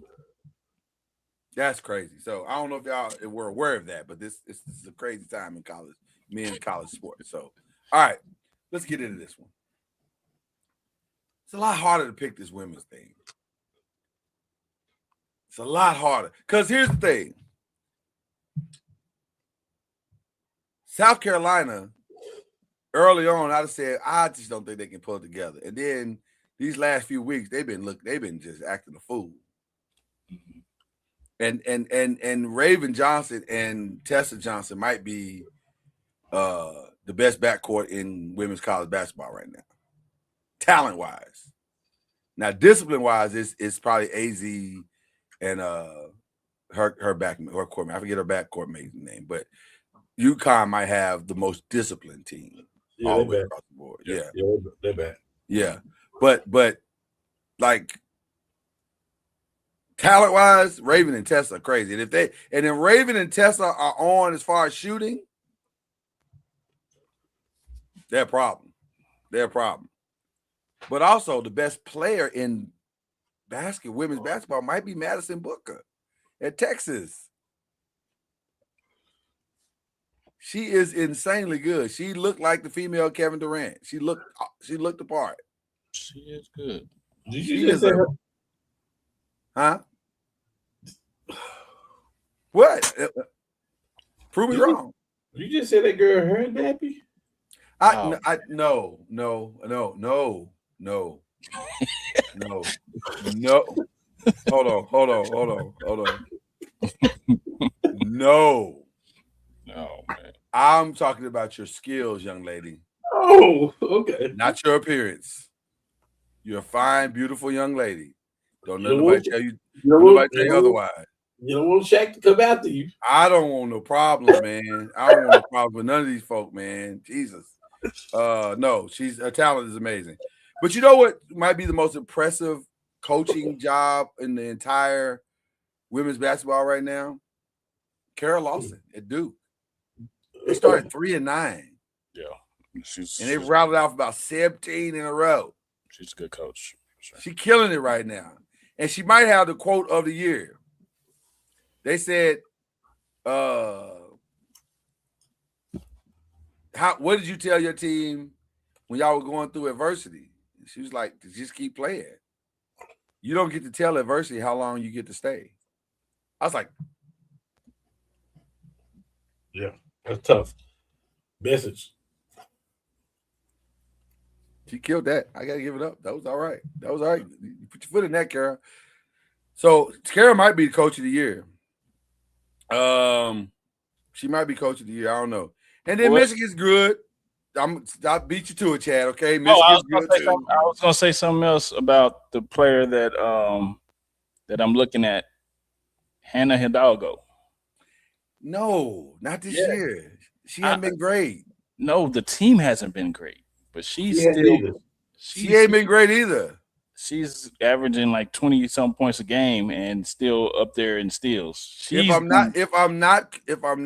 That's crazy. So I don't know if y'all were aware of that, but this is a crazy time in college, men's college sports. So, all right, let's get into this one. It's a lot harder to pick this women's thing. It's a lot harder. Because here's the thing. South Carolina, early on, I'd have said, I just don't think they can pull it together. And then these last few weeks, they've been just acting a fool. Mm-hmm. And Raven Johnson and Tessa Johnson might be the best backcourt in women's college basketball right now, talent-wise. Now, discipline-wise, it's probably AZ and her court mate. I forget her backcourt mate's name, but UConn might have the most disciplined team all the way across the board. Yeah, they're bad. Yeah, but like talent-wise, Raven and Tessa are crazy. And then Raven and Tessa are on as far as shooting, they're a problem. They're a problem. But also, the best player in women's basketball might be Madison Booker at Texas. She is insanely good. She looked like the female Kevin Durant. She looked the part. She is good. Did you just say her? Huh? What? Prove me wrong. You just said that girl her nappy? No. Hold on. No. Oh man. I'm talking about your skills, young lady. Oh, okay. Not your appearance. You're a fine, beautiful young lady. Don't let You nobody want- tell you. You Don't don't nobody want, tell you otherwise. you don't want Shaq to come after you. I don't want no problems, man. I don't want no problems with none of these folk, man. Jesus. No, her talent is amazing. But you know what might be the most impressive coaching job in the entire women's basketball right now? Carol Lawson at Duke. They started 3-9. Yeah. And they rattled off about 17 in a row. She's a good coach. Sure. She's killing it right now. And she might have the quote of the year. They said, what did you tell your team when y'all were going through adversity? She was like, just keep playing. You don't get to tell adversity how long you get to stay. I was like, yeah, that's tough. Message. She killed that. I got to give it up. That was all right. You put your foot in that, Kara. So Kara might be the coach of the year. She might be coach of the year. I don't know. And then Michigan's good. I beat you to it, Chad. Okay, Michigan's good too. I was gonna say something else about the player that I'm looking at, Hannah Hidalgo. No, not this year. She hasn't been great. No, the team hasn't been great, but she ain't been great either. She's averaging like 20-some points a game and still up there in steals. If I'm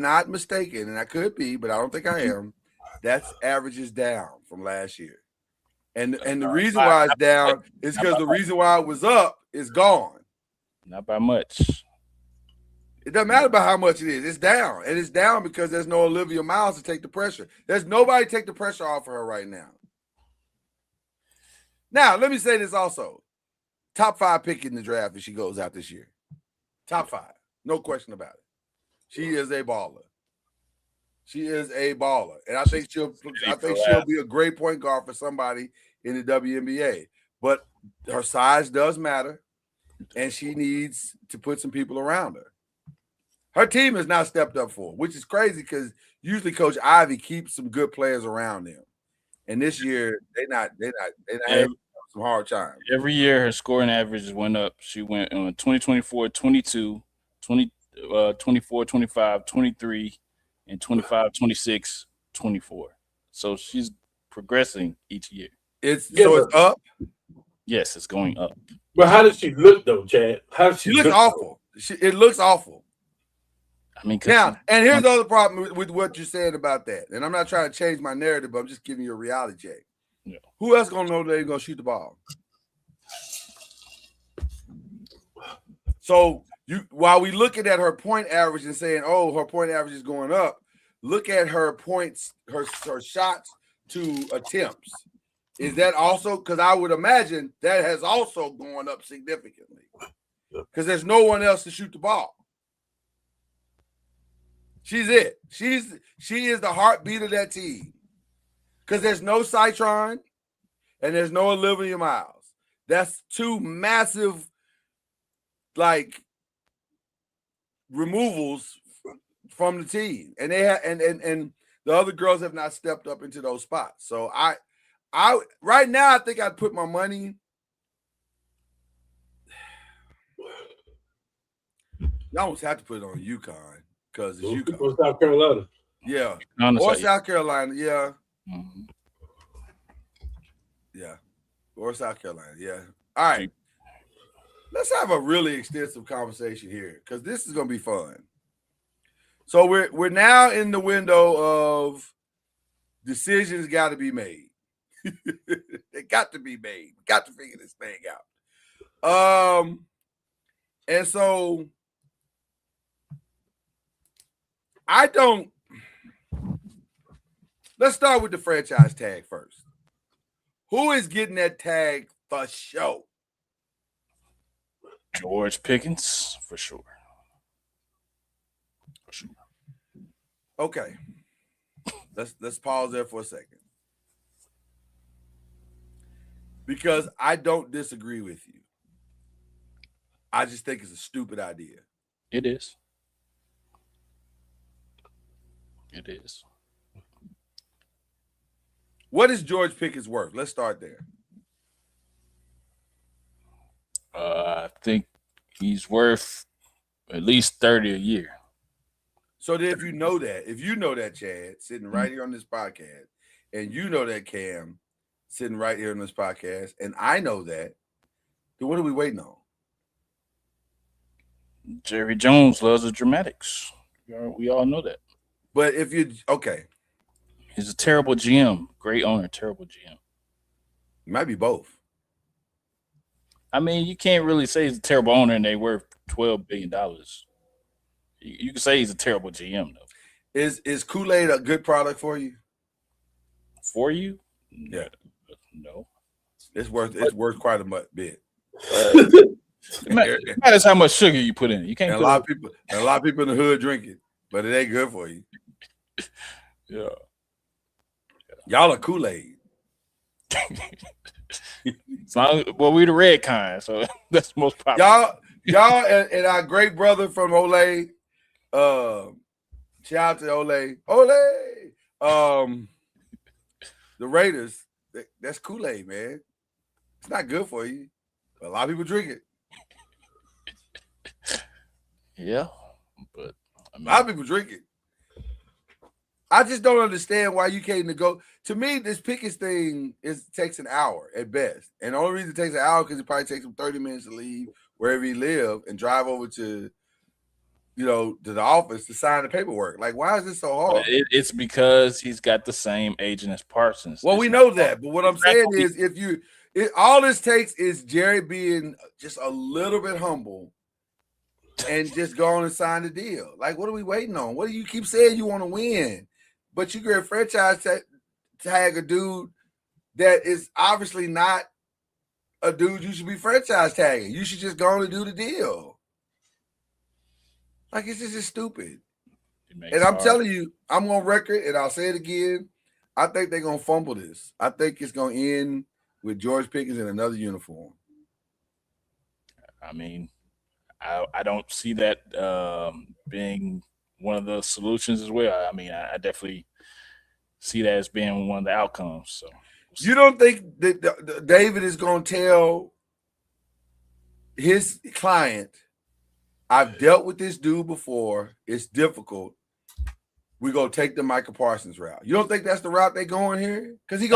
not mistaken, and I could be, but I don't think I am, that's averages down from last year. And the reason why it's down is because the reason why it was up is gone. Not by much. It doesn't matter about how much it is. It's down. And it's down because there's no Olivia Miles to take the pressure. There's nobody to take the pressure off of her right now. Now, let me say this also. Top 5 pick in the draft if she goes out this year. Top 5. No question about it. She is a baller. And I think she'll be a great point guard for somebody in the WNBA. But her size does matter, and she needs to put some people around her. Her team has not stepped up for her, which is crazy because usually Coach Ivy keeps some good players around them. And this year, they're not having some hard times. Every year, her scoring averages went up. She went on 2024, 22, 24, 25, 23, and 25, 26, 24. So she's progressing each year. It's up? Yes, it's going up. But how does she look, though, Chad? How does she look awful. It looks awful. I mean, now, and here's the other problem with what you're saying about that. And I'm not trying to change my narrative, but I'm just giving you a reality check. Yeah. Who else gonna know they're gonna shoot the ball? So while we looking at her point average and saying, "Oh, her point average is going up," look at her points, her shots to attempts. Is that also because I would imagine that has also gone up significantly because there's no one else to shoot the ball. She's it. She is the heartbeat of that team. Because there's no Citron and there's no Olivia Miles. That's 2 massive, removals from the team. And they and the other girls have not stepped up into those spots. So I right now I think I'd put my money. You almost have to put it on UConn. Because it's UConn. Or South Carolina. Yeah. Or South Carolina. Yeah. Mm-hmm. Yeah. Or South Carolina. Yeah. All right. Let's have a really extensive conversation here because this is going to be fun. So we're now in the window of decisions got to be made. They got to be made. We got to figure this thing out. And so let's start with the franchise tag first. Who is getting that tag for sure? George Pickens, for sure. sure. Okay. Let's pause there for a second. Because I don't disagree with you. I just think it's a stupid idea. It is. It is. What is George Pickens worth? Let's start there. I think he's worth at least 30 a year. So that if you know that, Chad, sitting right here on this podcast, and you know that, Cam, sitting right here on this podcast, and I know that, then what are we waiting on? Jerry Jones loves the dramatics. We all know that. But if you okay, He's a terrible GM, great owner, terrible GM. it might be both. I mean, you can't really say he's a terrible owner and they worth $12 billion. You can say he's a terrible GM though. Is Kool-Aid a good product for you? For you? Yeah. No. It's worth quite a bit. It matters how much sugar you put in it. You can't. And a lot of people in the hood drink it, but it ain't good for you. Yeah. Y'all are Kool-Aid. Well, we the red kind, so that's most popular. Y'all and our great brother from Ole. Shout out to Ole. The Raiders. That's Kool-Aid, man. It's not good for you, but a lot of people drink it. Yeah, but I mean, A lot of people drink it. I just don't understand why you can't go. To me, this Pickens thing takes an hour at best, and the only reason it takes an hour because it probably takes him 30 minutes to leave wherever he live and drive over to the office to sign the paperwork. Like, why is this so hard? it's because he's got the same agent as Parsons. Well, we know that, but what I'm saying is, all this takes is Jerry being just a little bit humble and just go on and sign the deal. Like, what are we waiting on? What do you keep saying you want to win, but you get a franchise tag a dude that is obviously not a dude you should be franchise tagging. You should just go on and do the deal. Like, it's just stupid. And I'm telling you, I'm on record, and I'll say it again. I think they're going to fumble this. I think it's going to end with George Pickens in another uniform. I mean, I don't see that being one of the solutions as well. I mean, I definitely see that as being one of the outcomes. So, you don't think that David is going to tell his client, I've dealt with this dude before. It's difficult. We're going to take the Micah Parsons route. You don't think that's the route they're going here? Because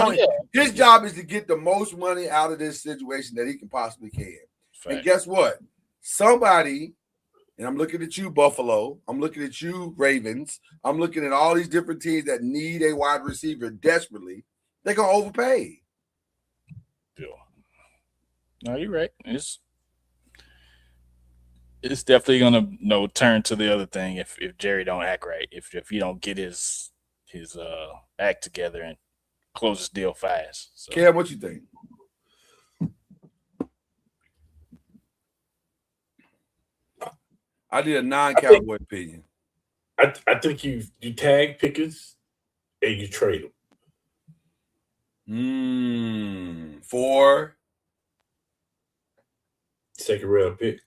his job is to get the most money out of this situation that he can possibly can. And guess what? Somebody, and I'm looking at you, Buffalo. I'm looking at you, Ravens. I'm looking at all these different teams that need a wide receiver desperately. They're going to overpay. Yeah. No, you're right. It's definitely gonna turn to the other thing if Jerry don't act right, if he don't get his act together and close this deal fast. So. Cam, what you think? I did a non-Cowboy opinion. I think you tag Pickens and you trade him. For second round pick.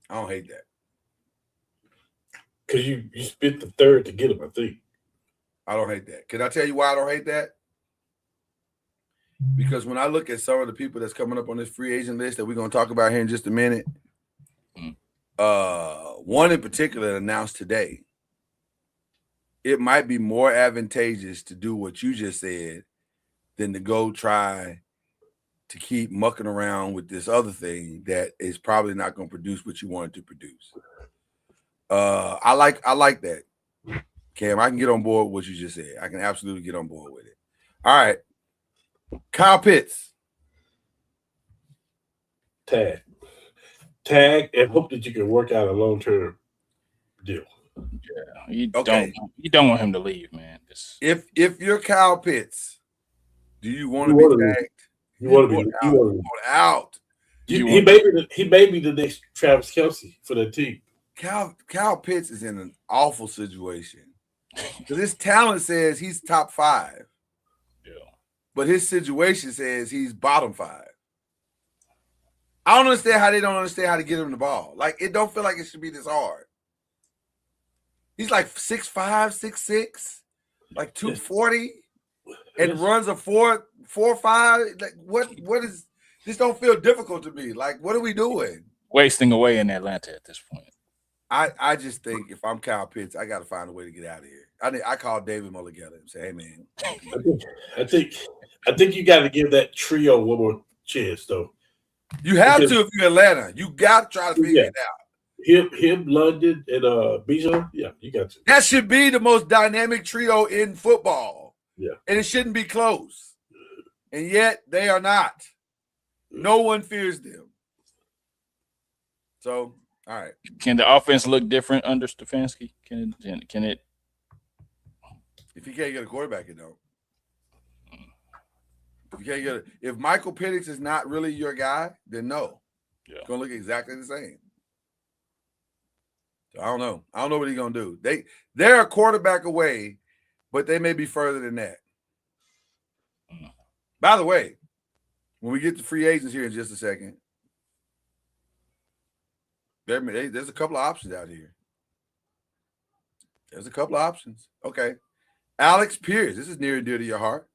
I don't hate that. Because you spent the third to get him, I think. I don't hate that. Can I tell you why I don't hate that? Because when I look at some of the people that's coming up on this free agent list that we're going to talk about here in just a minute, one in particular announced today, it might be more advantageous to do what you just said than to go try to keep mucking around with this other thing that is probably not going to produce what you want it to produce. I like that, Cam. I can get on board with what you just said. I can absolutely get on board with it. All right. Kyle Pitts. Tag and hope that you can work out a long-term deal. Yeah, you don't want him to leave, man. If you're Kyle Pitts, do you want to be tagged? You want to be out. He may be the next Travis Kelce for the team. Kyle Pitts is in an awful situation because his talent says he's top 5. Yeah. But his situation says he's bottom 5. I don't understand how they don't understand how to get him the ball. Like, it don't feel like it should be this hard. He's like 6'5", 6'6", like 240, and runs a 4.5. Like, what is this? Don't feel difficult to me. Like, what are we doing? Wasting away in Atlanta at this point. I just think if I'm Kyle Pitts, I got to find a way to get out of here. I call David Mulligetta and say, "Hey, man." I think you got to give that trio one more chance, though. You have to if you're Atlanta. You got to try to figure it out. Him, London, and Bijan. Yeah, you got to. That should be the most dynamic trio in football. Yeah, and it shouldn't be close. And yet they are not. No one fears them. So, all right. Can the offense look different under Stefanski? Can it? If you can't get a quarterback, it don't. If you can't get it, if Michael Penix is not really your guy, then no. Yeah. It's gonna look exactly the same. So I don't know. I don't know what he's gonna do. They're a quarterback away, but they may be further than that. By the way, when we get to free agents here in just a second, there's a couple of options out here. There's a couple of options. Okay. Alex Pierce, this is near and dear to your heart.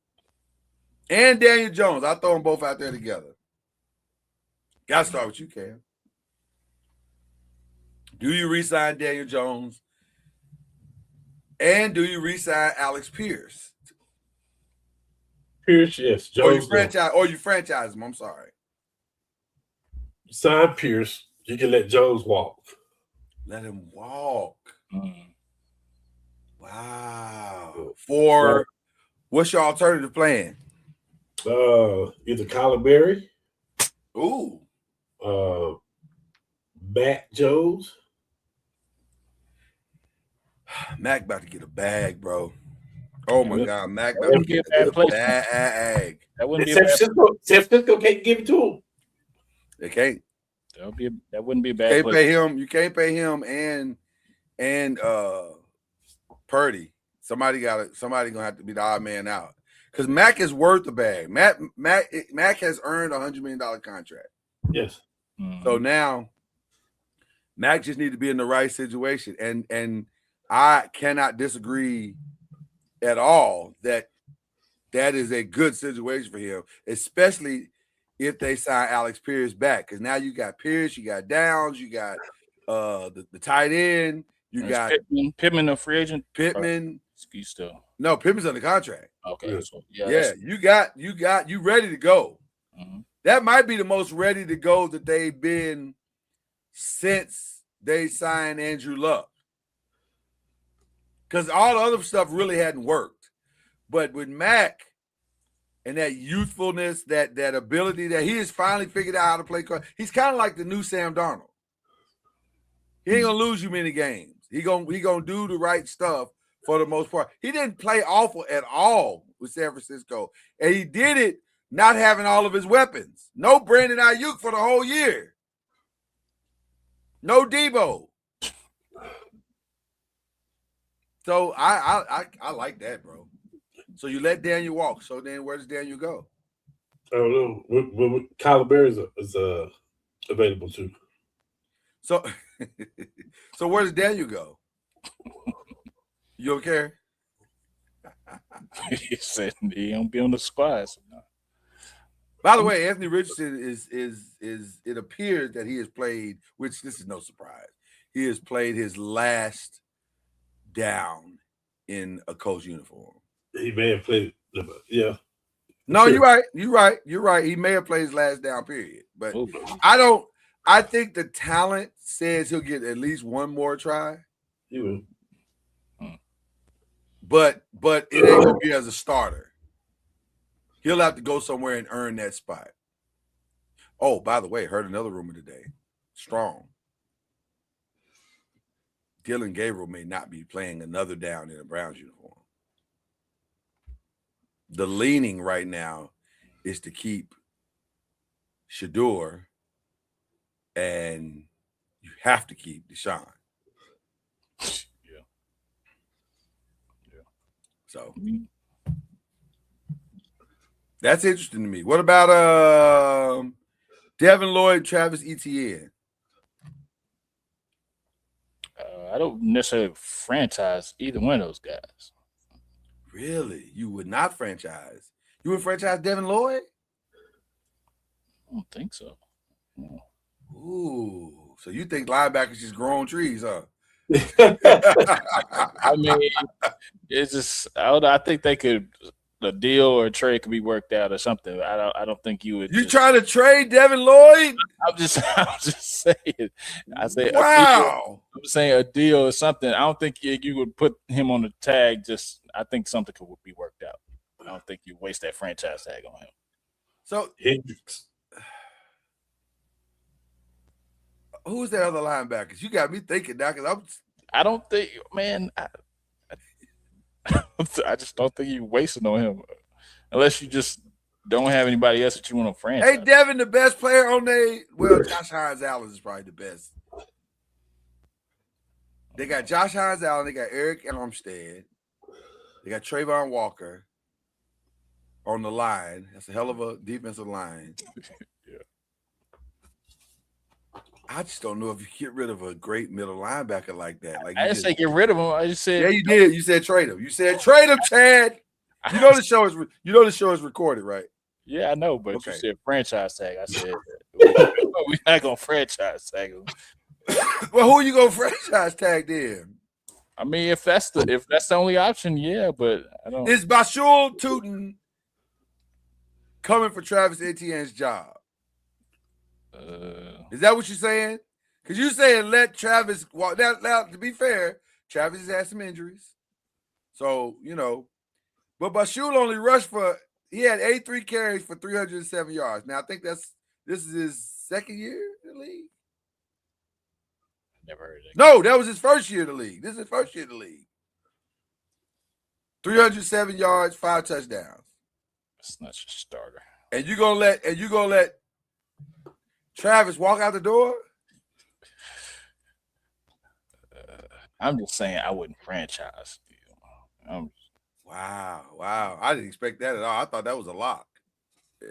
And Daniel Jones. I'll throw them both out there together. Got to start with you, Cam. Do you re-sign Daniel Jones? And do you re-sign Alex Pierce? Pierce, yes. Jones, you franchise him. I'm sorry. Sign Pierce. You can let Jones walk. Let him walk. Mm. Wow. For what's your alternative plan? Either Kyler Berry. Ooh. Matt Jones. Mac about to get a bag, bro. Oh my God, Mac about to get a bag. That wouldn't be San Francisco can't give it to him. They can't. That wouldn't be a bad. You can't pay him and Purdy. Somebody gonna have to be the odd man out. Because Mac is worth the bag. Mac has earned $100 million contract. Yes. Mm-hmm. So now Mac just needs to be in the right situation. And I cannot disagree at all that is a good situation for him, especially if they sign Alex Pierce back. Because now you got Pierce, you got Downs, you got the tight end, you got Pittman, a free agent. Pittman. Ski still. No, Pittman's under contract. Okay. Yeah. So, you ready to go. Mm-hmm. That might be the most ready to go that they've been since they signed Andrew Luck. Because all the other stuff really hadn't worked. But with Mac and that youthfulness, that ability that he has finally figured out how to play, he's kind of like the new Sam Darnold. He ain't gonna lose you many games. He gonna do the right stuff for the most part. He didn't play awful at all with San Francisco. And he did it not having all of his weapons. No Brandon Ayuk for the whole year. No Debo. So I like that, bro. So you let Daniel walk. So then where does Daniel go? I don't know. Kyler Berry is available too. So where does Daniel go? You don't care? He said he don't be on the squad. So no. By the way, Anthony Richardson is it appears that he has played, which this is no surprise. He has played his last down in a Colts uniform. He may have played, yeah. No, sure. You're right. He may have played his last down period, but Ooh. I think the talent says he'll get at least one more try. He will. But it ain't gonna be as a starter. He'll have to go somewhere and earn that spot. Oh, by the way, heard another rumor today. Strong. Dylan Gabriel may not be playing another down in a Browns uniform. The leaning right now is to keep Shador, and you have to keep Deshaun. So that's interesting to me. What about Devin Lloyd, Travis Etienne? I don't necessarily franchise either one of those guys. Really? You would not franchise? You would franchise Devin Lloyd? I don't think so. No. Ooh, so you think linebackers just growing trees, huh? I mean, it's just I think they could a deal or a trade could be worked out or something. I don't think you would. You trying to trade Devin Lloyd? I'm just saying. I say wow. I'm saying a deal or something. I don't think you would put him on the tag. I think something could be worked out. I don't think you waste that franchise tag on him. So Hendricks. Who's that other linebackers? You got me thinking now because I don't think, man. I just don't think you wasting on him unless you just don't have anybody else that you want to franchise. Hey, Devin, the best player on Josh Hines Allen is probably the best. They got Josh Hines Allen. They got Eric Armstead. They got Trayvon Walker on the line. That's a hell of a defensive line. Yeah. I just don't know if you get rid of a great middle linebacker like that. Like I didn't say get rid of him. I just said, yeah, you did. You said trade him. You said trade him, Chad. You know the show is recorded, right? Yeah, I know, but Okay. you said franchise tag. I said we're not gonna franchise tag him. Well, who are you gonna franchise tag then? I mean, if that's the only option, yeah, but I don't. Is Bashul Tootin coming for Travis Etienne's job? Is that what you're saying? Because you're saying let Travis walk. Now, to be fair, Travis has had some injuries. So, but Bashul only rushed he had 83 carries for 307 yards. Now, I think this is his second year in the league. Never heard of that. No, that was his first year in the league. This is his first year in the league. 307 yards, 5 touchdowns. That's not your starter. And you're gonna let Travis walk out the door? I'm just saying I wouldn't franchise. Wow. I didn't expect that at all. I thought that was a lock.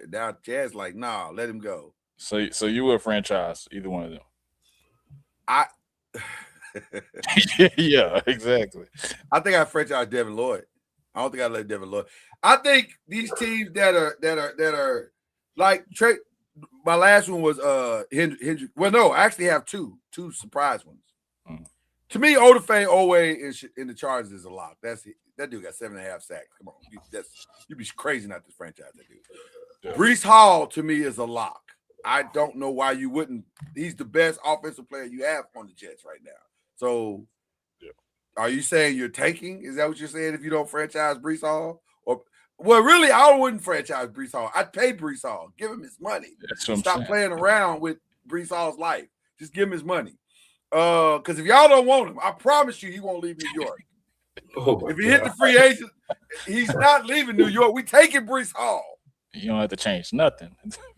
Now Chad's like, nah, let him go. So you would franchise either one of them? Yeah, exactly. I think I franchise Devin Lloyd. I don't think I let Devin Lloyd. I think these teams that are like trade. My last one was Hendrick. Well, no, I actually have two surprise ones. To me, Odafe Owe in the Chargers is a lock. That dude got 7.5 sacks. Come on, you'd be crazy not to franchise that dude. Yeah. Breece Hall to me is a lock. I don't know why you wouldn't. He's the best offensive player you have on the Jets right now. So, yeah. Are you saying you're tanking? Is that what you're saying if you don't franchise Breece Hall? Well, really, I wouldn't franchise Breece Hall. I'd pay Breece Hall. Give him his money. Stop playing around with Breece Hall's life. Just give him his money. Because if y'all don't want him, I promise you he won't leave New York. If he hit the free agent, he's not leaving New York. We taking Breece Hall. You don't have to change nothing.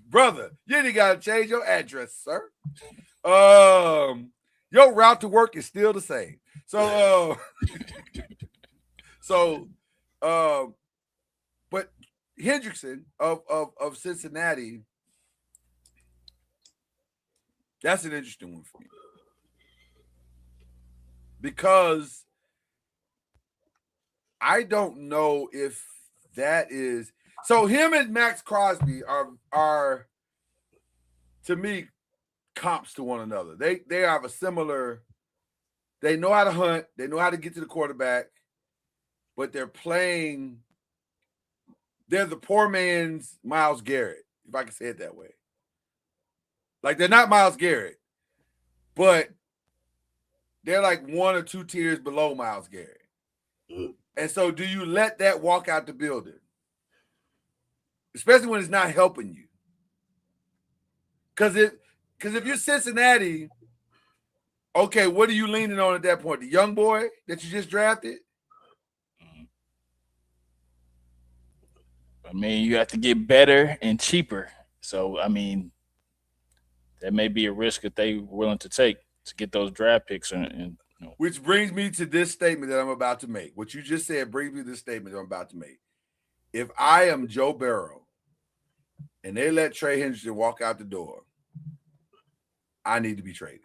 Brother, you ain't got to change your address, sir. Your route to work is still the same. But Hendrickson of Cincinnati, that's an interesting one for me. Because I don't know if that is so. Him and Max Crosby are to me comps to one another. They have a similar. They know how to hunt. They know how to get to the quarterback, but they're playing. They're the poor man's Myles Garrett, if I can say it that way. Like they're not Myles Garrett, but they're like 1 or 2 tiers below Myles Garrett. And so do you let that walk out the building? Especially when it's not helping you. Because if you're Cincinnati, okay, what are you leaning on at that point? The young boy that you just drafted? I mean, you have to get better and cheaper. So, I mean, that may be a risk that they're willing to take to get those draft picks and No. Which brings me to this statement that I'm about to make. What you just said brings me to this statement that I'm about to make. If I am Joe Burrow and they let Trey Hendrickson walk out the door, I need to be traded.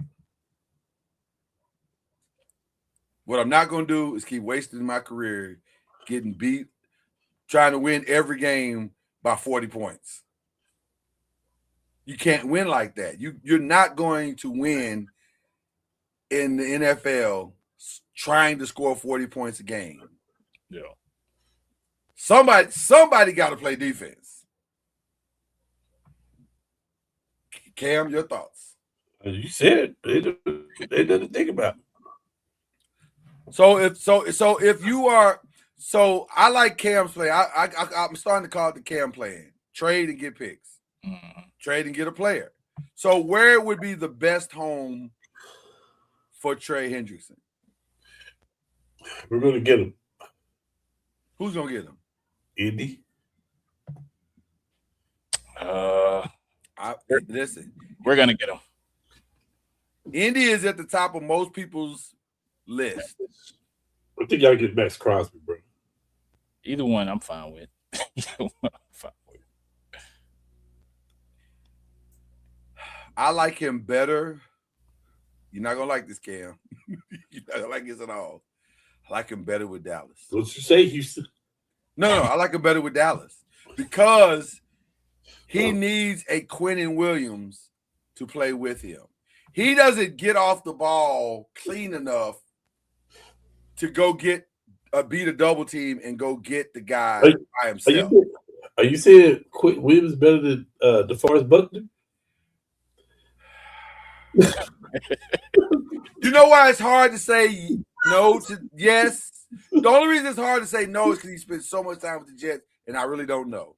What I'm not going to do is keep wasting my career getting beat, trying to win every game by 40 points. You can't win like that. You're not going to win in the NFL trying to score 40 points a game. Yeah. Somebody got to play defense. Cam, your thoughts? You said it. They didn't think about it. So if you are, I like Cam's play. I'm starting to call it the Cam plan. Trade and get picks. Mm-hmm. Trade and get a player. So where would be the best home for Trey Hendrickson? We're gonna get him. Who's gonna get him? Indy. Listen, we're gonna get him. Indy is at the top of most people's list. I think y'all get Max Crosby, bro. Either one, I'm fine with. I like him better. You're not gonna like this, Cam. You're not gonna like this at all. I like him better with Dallas. What you say, Houston? No, I like him better with Dallas because he needs a Quinnen Williams to play with him. He doesn't get off the ball clean enough to go beat a double team and go get the guy by himself. Are you saying Quinnen Williams is better than DeForest Buckner? You know why it's hard to say no to yes? The only reason it's hard to say no is because he spent so much time with the Jets, and I really don't know.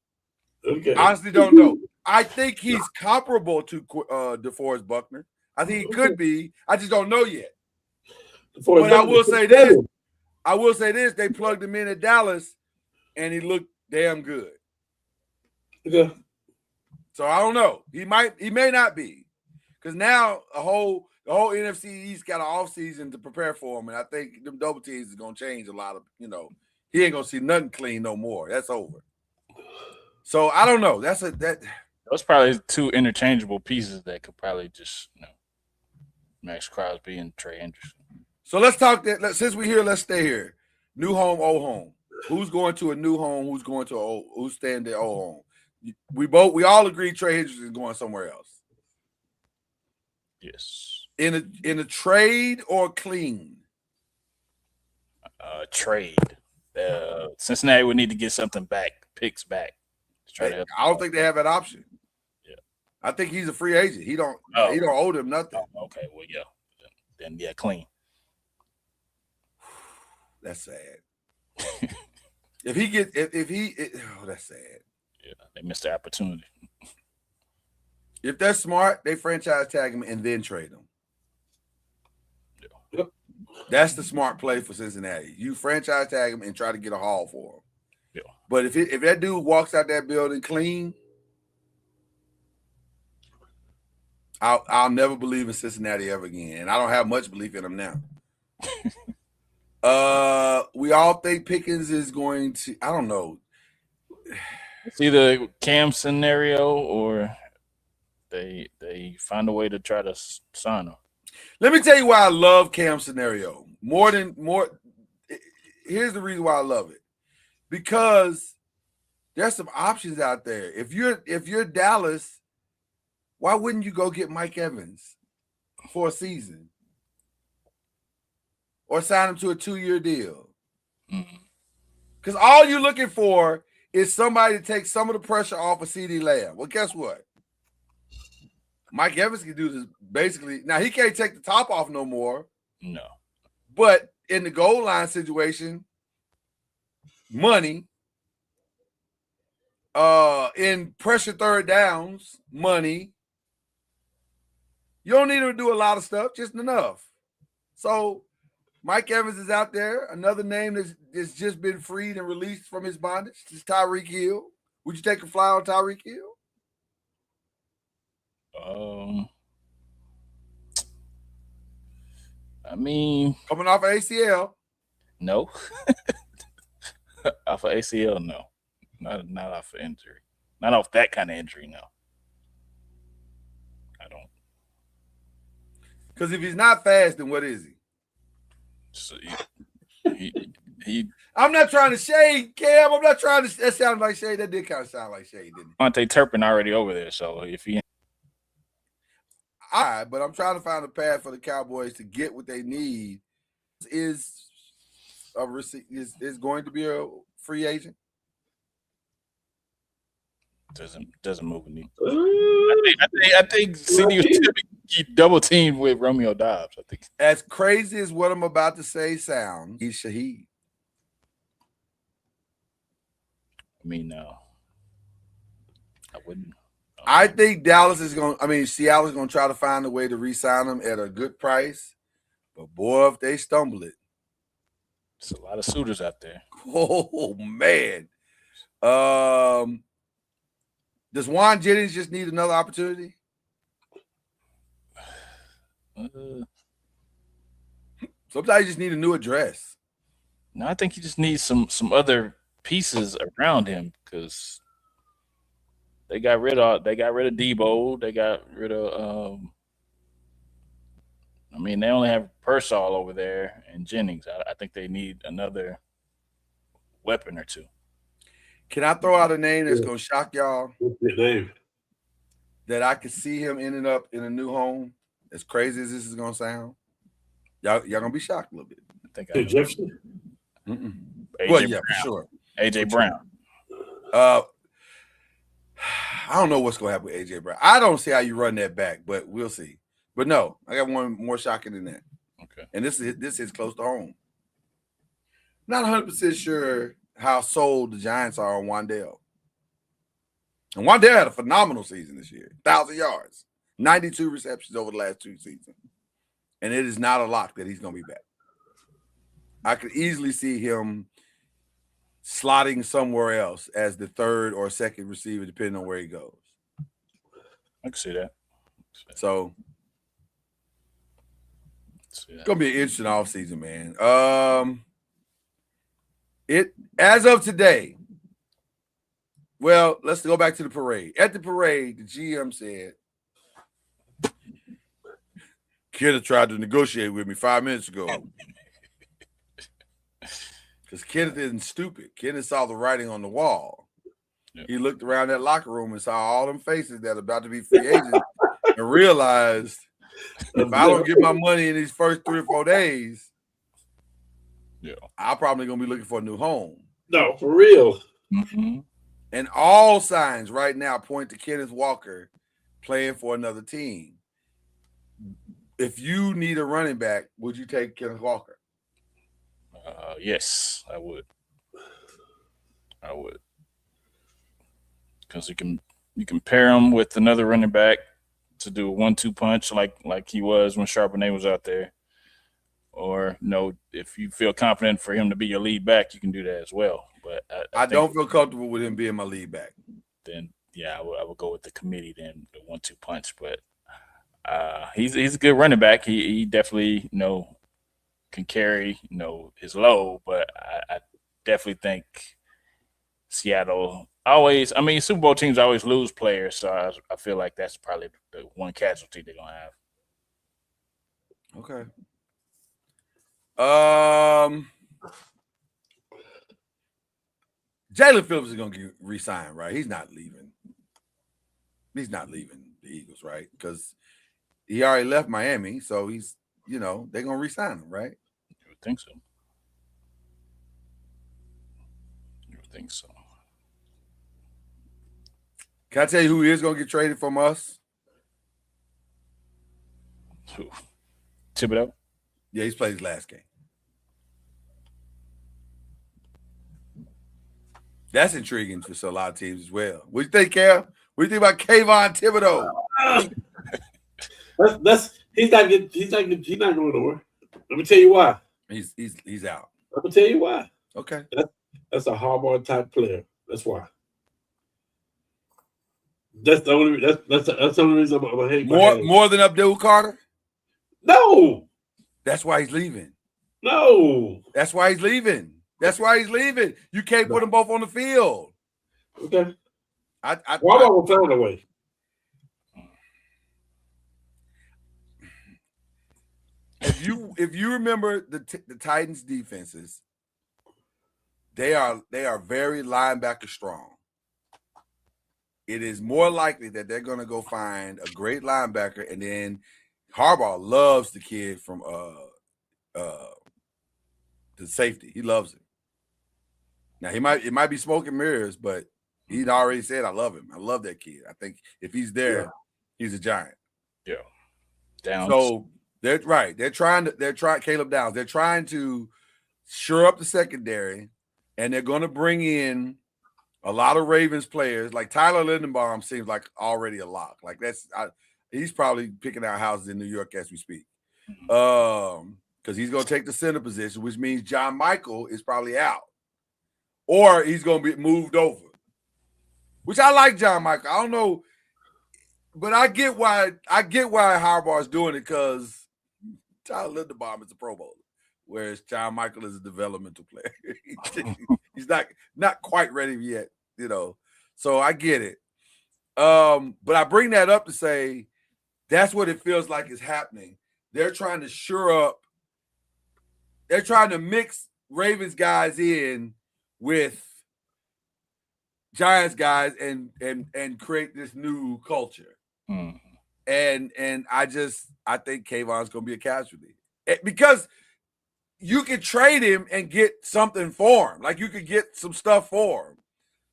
Okay. Honestly, don't know. I think he's comparable to DeForest Buckner. I think he could be. I just don't know yet. But I will say this. They plugged him in at Dallas, and he looked damn good. Yeah. So I don't know. He may not be. Because now the whole NFC East got an offseason to prepare for him. And I think them double teams is going to change a lot of, he ain't going to see nothing clean no more. That's over. So I don't know. Those probably two interchangeable pieces that could probably just, Max Crosby and Trey Hendrickson. So let's talk that. Since we're here, let's stay here. New home, old home. Who's going to a new home? Who's staying their old home? We all agree Trey Hendrickson is going somewhere else. Yes. In a trade or clean? Trade. Cincinnati would need to get something back, picks back. To try to help. I don't think they have that option. Yeah. I think he's a free agent. He don't owe them nothing. Oh, okay, well, yeah. Then clean. That's sad. That's sad. Yeah, they missed the opportunity. If they're smart, they franchise tag him and then trade him. Yep. That's the smart play for Cincinnati. You franchise tag him and try to get a haul for him. Yeah. But if that dude walks out that building clean, I'll never believe in Cincinnati ever again. And I don't have much belief in them now. We all think Pickens is going to, I don't know. It's either Cam scenario or they find a way to try to sign him. Let me tell you why I love Cam scenario. Here's the reason why I love it. Because there's some options out there. If you're Dallas, why wouldn't you go get Mike Evans for a season? Or sign him to a 2-year deal? Because all you're looking for is somebody to take some of the pressure off of CeeDee Lamb. Well, guess what? Mike Evans can do this basically. Now, he can't take the top off no more. No. But in the goal line situation, money. In pressure third downs, money. You don't need to do a lot of stuff, just enough. So Mike Evans is out there. Another name that's just been freed and released from his bondage is Tyreek Hill. Would you take a fly on Tyreek Hill? I mean, coming off of ACL. no. Off of ACL, no. Not off of injury. Not off that kind of injury, no. I don't. Because if he's not fast, then what is he? So he I'm not trying to shade, Cam. I'm not trying to. That sounded like shade. That did kind of sound like shade, didn't it? Monte Turpin already over there, so if he. But I'm trying to find a path for the Cowboys to get what they need. Is going to be a free agent? Doesn't move a needle. I think CD was double teamed with Romeo Dobbs. I think as crazy as what I'm about to say sounds, he's Shaheed. I mean, no, I wouldn't. I think Dallas is going. I mean, Seattle is going to try to find a way to re-sign him at a good price. But boy, if they stumble it, there's a lot of suitors out there. Oh man. Does Juan Jennings just need another opportunity? Sometimes you just need a new address. No, I think he just needs some other pieces around him because they got rid of Debo. They got rid of I mean, they only have Pearsall over there and Jennings. I think they need another weapon or two. Can I throw out a name that's going to shock y'all? What's your name? That I could see him ending up in a new home. As crazy as this is going to sound, y'all going to be shocked a little bit. I think Jefferson? Well, yeah, for sure. AJ Brown. I don't know what's going to happen with AJ Brown. I don't see how you run that back, but we'll see. But no, I got one more shocking than that. Okay. And this is close to home. Not 100% sure how sold the Giants are on Wan'Dale. And Wan'Dale had a phenomenal season this year. 1,000 yards, 92 receptions over the last 2 seasons. And it is not a lock that he's going to be back. I could easily see him slotting somewhere else as the third or second receiver, depending on where he goes. I can see that. So it's going to be an interesting offseason, man. It as of today, well, let's go back to the parade. At the parade, the GM said, Kenneth tried to negotiate with me 5 minutes ago. Because Kenneth isn't stupid. Kenneth saw the writing on the wall. Yep. He looked around that locker room and saw all them faces that are about to be free agents and realized if I don't get my money in these first 3 or 4 days, I'm probably going to be looking for a new home. No, for real. Mm-hmm. And all signs right now point to Kenneth Walker playing for another team. If you need a running back, would you take Kenneth Walker? Yes, I would. Because you can pair him with another running back to do a 1-2 punch like he was when Charbonnet was out there. Or if you feel confident for him to be your lead back, you can do that as well. But I don't feel comfortable with him being my lead back. Then I would go with the committee then, the 1-2 punch. But he's a good running back. He definitely can carry his load. But I definitely think Seattle always. I mean, Super Bowl teams always lose players, so I feel like that's probably the one casualty they're gonna have. Okay. Jalen Phillips is going to get re-signed, right? He's not leaving. He's not leaving the Eagles, right? Because he already left Miami, so he's, they're going to re-sign him, right? You would think so. You would think so. Can I tell you who is going to get traded from us? Who? Thibodeau? Yeah, he's played his last game. That's intriguing for a lot of teams as well. What do you think, Cal? What do you think about Kayvon Thibodeau? He's not going nowhere. Let me tell you why. He's out. Let me tell you why. Okay. That's a Harbaugh type player. That's why. That's the only reason I'm gonna hate. More than Abdul Carter? No. That's why he's leaving. No. That's why he's leaving. That's why he's leaving. You can't put them both on the field. Okay. Why will find a way. If you remember the Titans defenses, they are very linebacker strong. It is more likely that they're going to go find a great linebacker, and then Harbaugh loves the kid from the safety. He loves him. Now it might be smoke and mirrors, but he'd already said, "I love him. I love that kid. I think if he's there, he's a giant." Yeah. Downs. So they're right. They're trying Caleb Downs. They're trying to shore up the secondary, and they're going to bring in a lot of Ravens players. Like Tyler Lindenbaum seems like already a lock. Like he's probably picking out houses in New York as we speak. Because he's going to take the center position, which means John Michael is probably out, or he's going to be moved over. Which I like John Michael. I don't know, but I get why Harbaugh is doing it, because Tyler Linderbaum is a Pro Bowler, whereas John Michael is a developmental player. He's not quite ready yet, So I get it. But I bring that up to say that's what it feels like is happening. They're trying to shore up. They're trying to mix Ravens guys in with Giants guys and create this new culture. Mm. And I think Kayvon's going to be a casualty, because you could trade him and get something for him. Like you could get some stuff for him.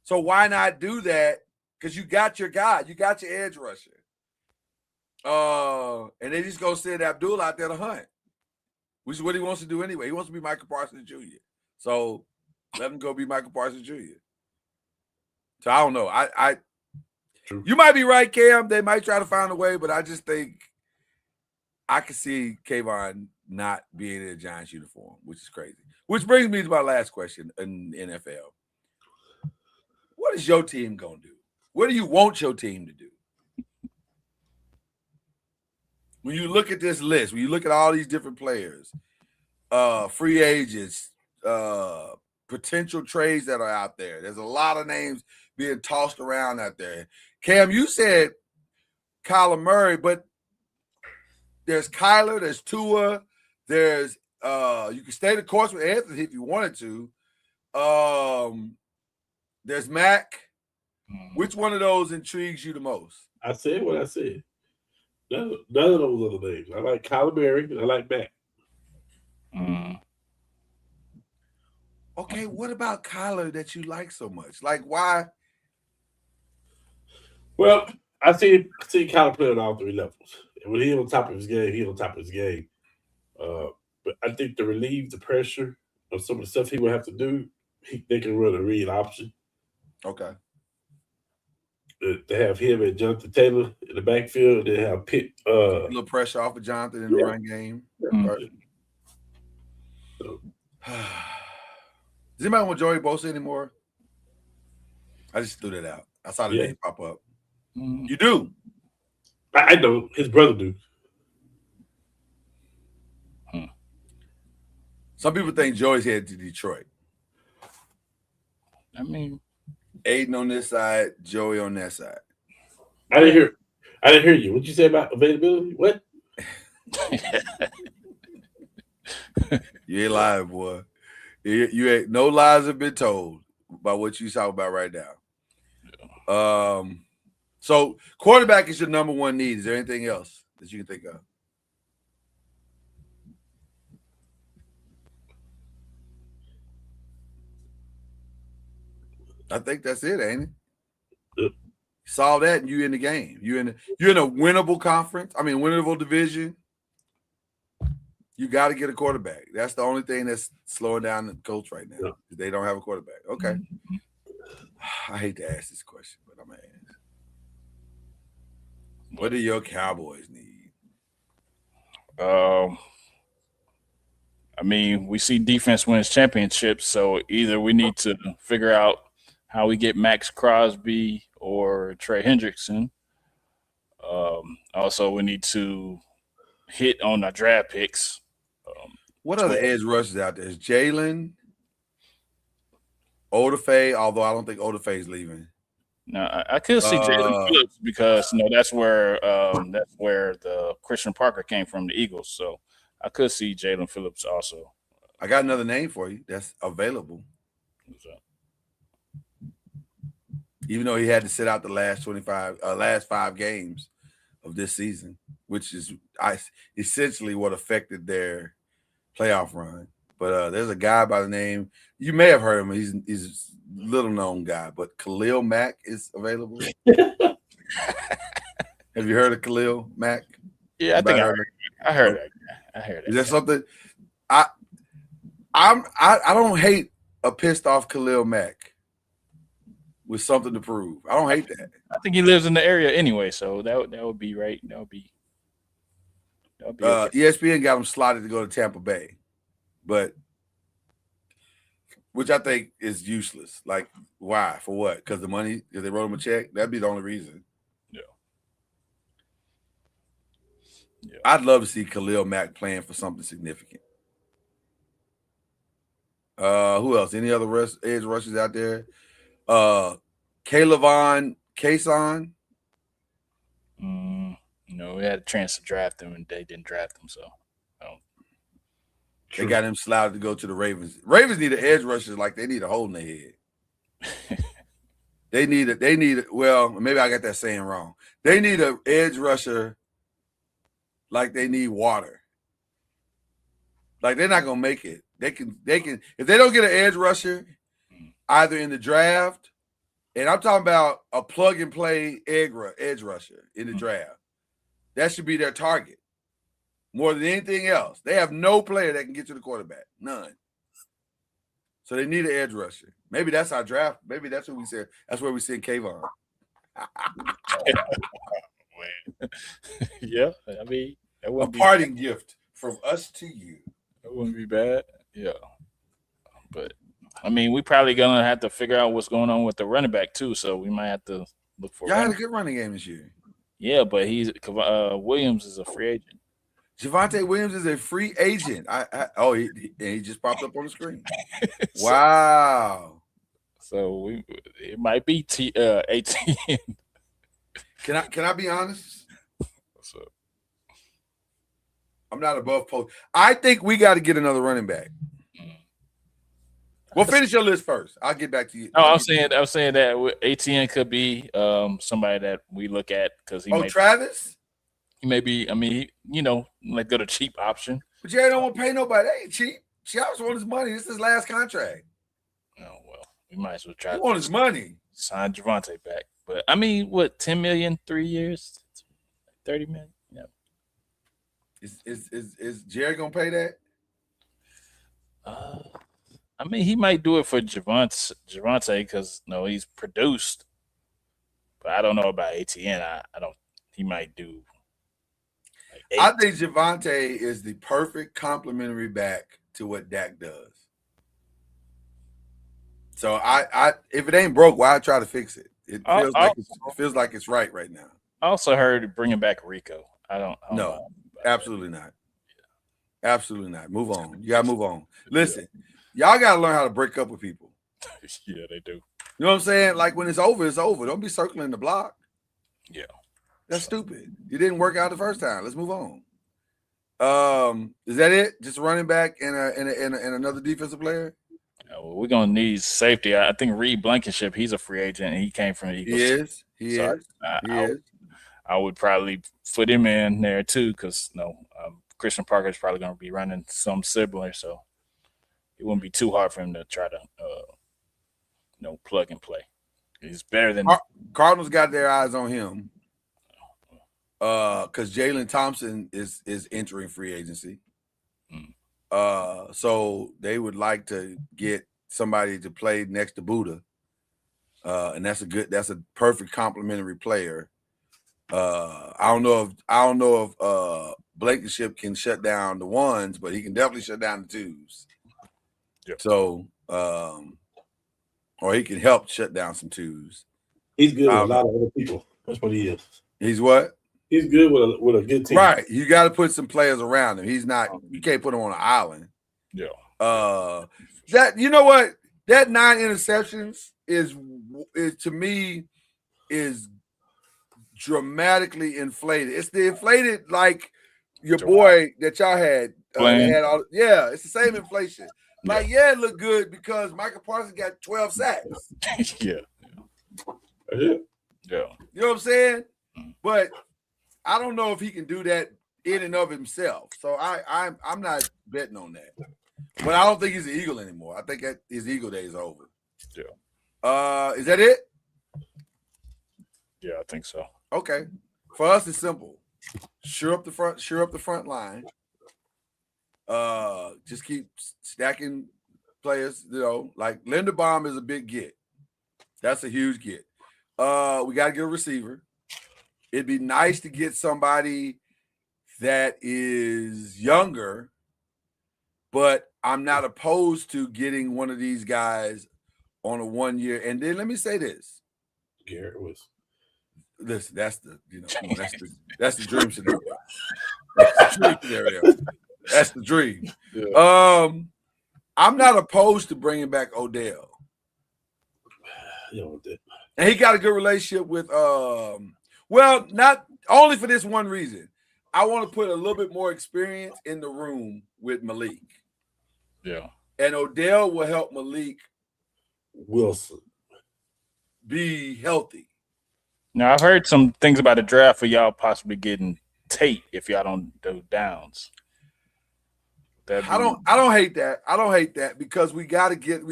So why not do that? Because you got your guy, you got your edge rusher. And they just go send Abdul out there to hunt, which is what he wants to do anyway. He wants to be Michael Parsons Jr. So let him go be Michael Parsons Jr. So I don't know. You might be right, Cam. They might try to find a way, but I just think I could see Kayvon not being in a Giants uniform, which is crazy. Which brings me to my last question in NFL. What is your team going to do? What do you want your team to do? When you look at this list, when you look at all these different players, free agents, potential trades that are out there, there's a lot of names being tossed around out there. Cam, you said Kyler Murray, but there's Kyler, there's Tua, there's you can stay the course with Anthony if you wanted to. There's Mac. Which one of those intrigues you the most? I said what I said. None of those other names. I like Kyler Murray and I like Mac. Okay, what about Kyler that you like so much? Like, why? Well, I see Kyler play on all three levels. And when he's on top of his game, he's on top of his game. But I think to relieve the pressure of some of the stuff he will have to do, they can run a read option. Okay. To have him and Jonathan Taylor in the backfield, they have Pitt. A little pressure off of Jonathan in the run game. Right. So, does anybody want Joey Bosa anymore? I just threw that out. I saw the name pop up. You do? I know. His brother do. Some people think Joey's headed to Detroit. I mean, Aiden on this side, Joey on that side. I didn't hear you. What'd you say about availability? What? You ain't lying, boy. You ain't, no lies have been told about what you talking about right now. So quarterback is your number one need. Is there anything else that you can think of? I think that's it, ain't it? Yep. Saw that and you in the game. You're in a winnable conference. I mean, winnable division. You got to get a quarterback. That's the only thing that's slowing down the coach right now. Yep. They don't have a quarterback. Okay. I hate to ask this question, but I'm gonna ask. What do your Cowboys need? I mean, we see defense wins championships, so either we need to figure out how we get Max Crosby or Trey Hendrickson. Also, we need to hit on our draft picks. What other edge rushers out there? Is Jalen, Odafe, although I don't think Odafe's leaving. No, I could see Jalen Phillips because that's where the Christian Parker came from, the Eagles. So I could see Jalen Phillips also. I got another name for you that's available. Even though he had to sit out the last 5 games of this season, which is essentially what affected their playoff run. But there's a guy by the name, you may have heard him. He's a little known guy, but Khalil Mack is available. Have you heard of Khalil Mack? Yeah, I think I heard that. I heard that. Is that something? I don't hate a pissed off Khalil Mack with something to prove. I don't hate that. I think he lives in the area anyway, so that would be right. That would be okay. ESPN got him slotted to go to Tampa Bay, but which I think is useless. Like, why? For what? Because the money? Because they wrote him a check? That'd be the only reason. Yeah. I'd love to see Khalil Mack playing for something significant. Who else? Any other edge rushers out there? Kaylavon Kayson. No, we had a chance to draft him, and they didn't draft him, so I don't. They got him slotted to go to the Ravens. Ravens need an edge rusher like they need a hole in their head. They need well, maybe I got that saying wrong. They need an edge rusher like they need water. Like they're not gonna make it. They can if they don't get an edge rusher either in the draft, and I'm talking about a plug and play edge rusher in the draft. That should be their target more than anything else. They have no player that can get to the quarterback. None. So they need an edge rusher. Maybe that's our draft. Maybe that's what we said. That's where we send Kayvon. Yeah, I mean, a parting gift from us to you. That wouldn't be bad. Yeah, but I mean, we probably gonna have to figure out what's going on with the running back too. So we might have to look for. Y'all had a good running game this year. Yeah, but Williams is a free agent. Javonte Williams is a free agent. He just popped up on the screen. Wow. So it might be 18. Can I be honest? What's up? I'm not above post. I think we got to get another running back. Well, finish your list first. I'll get back to you. No, I'm saying that ATN could be somebody that we look at because he. Travis. He may be. I mean, like go the cheap option. But Jerry don't want to pay nobody. They ain't cheap. Travis wants his money. This is his last contract. Oh well, we might as well try. He wants his money. Sign Javonte back, but I mean, what 10 million, 3 years, 30 million. Yeah. Is Jerry gonna pay that? I mean, he might do it for Javonte because he's produced, but I don't know about ATN. I don't. He might do. Like I think Javonte is the perfect complementary back to what Dak does. So I if it ain't broke, why try to fix it? It feels like it's right now. I also heard bringing back Rico. I don't know. Absolutely not. Yeah. Absolutely not. Move on. You gotta move on. Listen. Y'all got to learn how to break up with people. Yeah, they do. You know what I'm saying? Like when it's over, it's over. Don't be circling the block. Yeah. That's stupid. You didn't work out the first time. Let's move on. Is that it? Just a running back and another defensive player? Well, we're going to need safety. I think Reed Blankenship, he's a free agent, and he came from the Eagles. He is. I would probably put him in there too because Christian Parker is probably going to be running some similar, so it wouldn't be too hard for him to try to, plug and play. He's better than Cardinals got their eyes on him because Jalen Thompson is entering free agency. So they would like to get somebody to play next to Buddha, and that's a perfect complementary player. I don't know if Blankenship can shut down the ones, but he can definitely shut down the twos. Yep. So, or he can help shut down some twos. He's good with a lot of other people. That's what he is. He's what? He's good with a good team. Right. You got to put some players around him. He's not. You can't put him on an island. Yeah. That you know what? That 9 interceptions is to me is dramatically inflated. It's the inflated like your boy that y'all had. Yeah, it's the same inflation. Like, yeah, it looked good because Michael Parsons got 12 sacks. Yeah. Yeah. Yeah. You know what I'm saying? But I don't know if he can do that in and of himself. So I'm not betting on that. But I don't think he's an Eagle anymore. I think that his Eagle day is over. Yeah. Is that it? Yeah, I think so. Okay. For us, it's simple. Sure up the front line. Just keep stacking players, you know, like Linderbaum is a big get. That's a huge get. We got to get a receiver. It'd be nice to get somebody that is younger, but I'm not opposed to getting one of these guys on a 1 year. And then let me say this. Garrett was. Listen, that's the dream scenario. That's the dream scenario. That's the dream. Yeah. I'm not opposed to bringing back Odell. And he got a good relationship with well, not only for this one reason. I want to put a little bit more experience in the room with Malik. Yeah. And Odell will help Malik Wilson be healthy. Now I've heard some things about the draft for y'all possibly getting Tate if y'all don't do Downs. I don't hate that. I don't hate that because we gotta get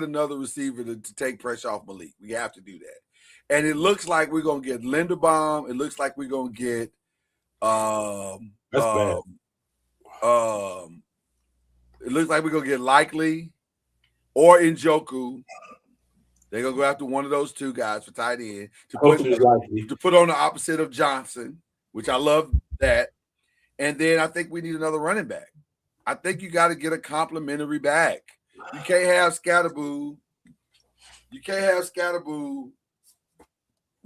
another receiver to take pressure off Malik. We have to do that. And it looks like we're gonna get Linderbaum. It looks like we're gonna get That's bad. It looks like we're gonna get Likely or Njoku. They're gonna go after one of those two guys for tight end to put on the opposite of Johnson, which I love that. And then I think we need another running back. I think you got to get a complimentary back. You can't have Scatterboo. You can't have Scatterboo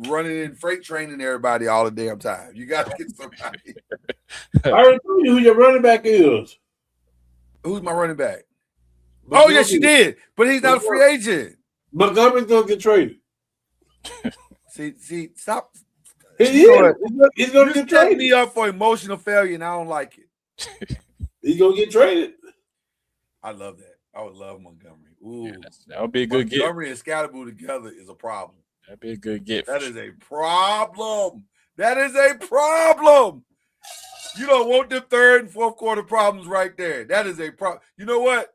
running in freight training everybody all the damn time. You got to get somebody. I already told you who your running back is. Who's my running back? Oh, yes, you did. But he's not a free agent. Montgomery's going to get traded. See, stop. He's going to get traded. Me up for emotional failure, and I don't like it. He's going to get traded. I love that. I would love Montgomery. Ooh, yeah, that would be a good get. Montgomery and Scatterboo together is a problem. That'd be a good get. That is a problem. That is a problem. You don't want the third and fourth quarter problems right there. That is a problem. You know what?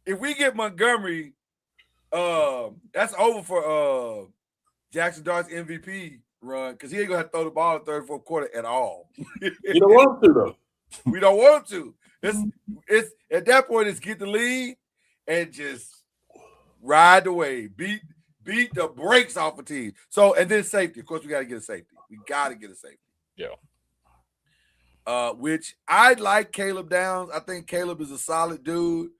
If we get Montgomery, that's over for Jackson Dart's MVP run because he ain't gonna have to throw the ball in the third and fourth quarter at all. You don't want him to though. We don't want him to. It's at that point, it's get the lead and just ride the wave, beat the brakes off a team. So and then safety. Of course, we got to get a safety. We got to get a safety. Yeah. Which I like Caleb Downs. I think Caleb is a solid dude,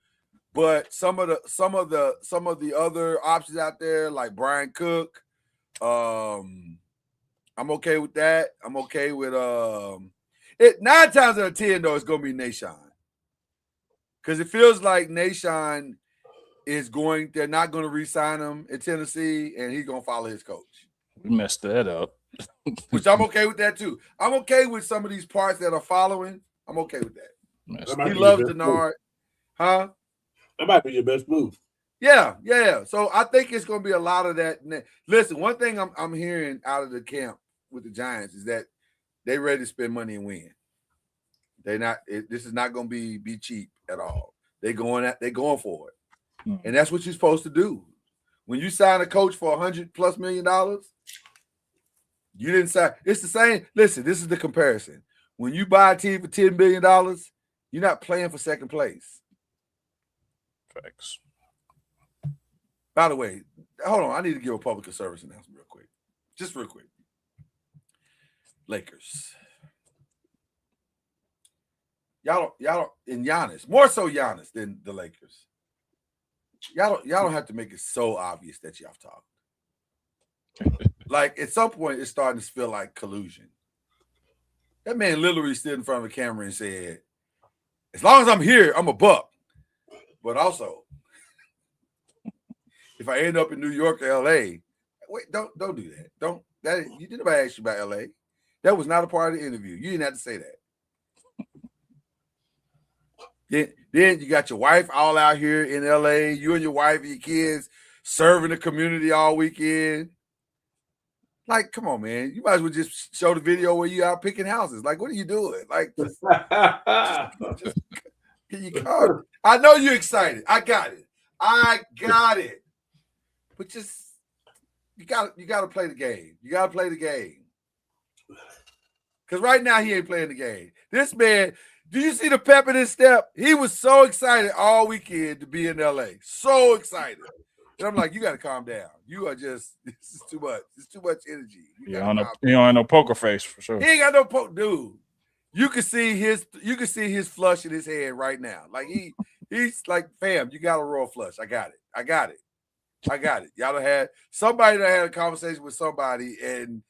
but some of the other options out there, like Brian Cook, I'm okay with that. I'm okay with it 9 times out of 10 though, it's gonna be Nahshon. Because it feels like Nahshon they're not gonna re-sign him in Tennessee, and he's gonna follow his coach. We messed that up. Which I'm okay with that too. I'm okay with some of these parts that are following. I'm okay with that. He loves Denard. Huh? That might be your best move. Yeah. So I think it's going to be a lot of that. Listen, one thing I'm hearing out of the camp with the Giants is that they ready to spend money and win. This is not going to be cheap at all. They're going for it. Mm-hmm. And that's what you're supposed to do. When you sign a coach for $100+ million, you didn't sign. It's the same. Listen, this is the comparison. When you buy a team for $10 billion, you're not playing for second place. Facts. By the way, hold on. I need to give a public service announcement real quick. Just real quick. Lakers. Y'all don't, and Giannis, more so Giannis than the Lakers. Y'all don't have to make it so obvious that y'all talk. Like at some point, it's starting to feel like collusion. That man literally stood in front of a camera and said, as long as I'm here, I'm a buck. But also, if I end up in New York or LA, wait, don't do that. Don't that you didn't nobody ask you about LA. That was not a part of the interview. You didn't have to say that. Then you got your wife all out here in LA, you and your wife and your kids serving the community all weekend. Like, come on, man. You might as well just show the video where you out picking houses. Like, what are you doing? Like, just can you come? I know you're excited. I got it. But just you gotta play the game. You gotta play the game. Because right now he ain't playing the game. This man, do you see the pep in his step? He was so excited all weekend to be in LA. So excited. And I'm like, you got to calm down. You are just, this is too much. It's too much energy. You don't have no poker face for sure. He ain't got no poker, dude. You can see his flush in his head right now. Like he's like, fam, you got a royal flush. I got it. Y'all had somebody that had a conversation with somebody, and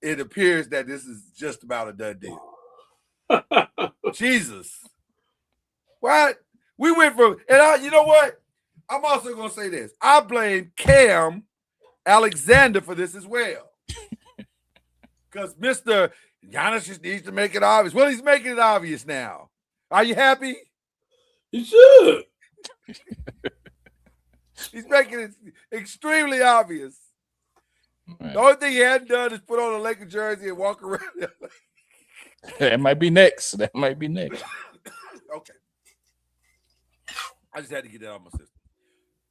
it appears that this is just about a done deal. Jesus. What? We went from, and you know what? I'm also going to say this. I blame Cam Alexander for this as well. Because Mr. Giannis just needs to make it obvious. Well, he's making it obvious now. Are you happy? You should. He's making it extremely obvious. Man. The only thing he hadn't done is put on a Laker jersey and walk around. That might be next. Okay. I just had to get that out of my system.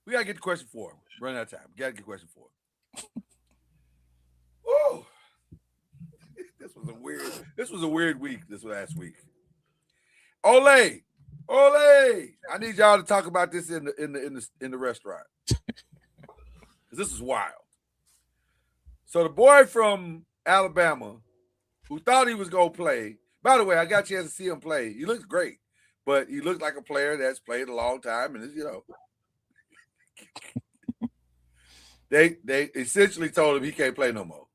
We gotta get to question 4. Run out of time. We gotta get question 4. Woo! This was a weird week. This last week. Ole! I need y'all to talk about this in the restaurant. Because this is wild. So the boy from Alabama who thought he was gonna play. By the way, I got a chance to see him play. He looks great, but he looks like a player that's played a long time, and they essentially told him he can't play no more.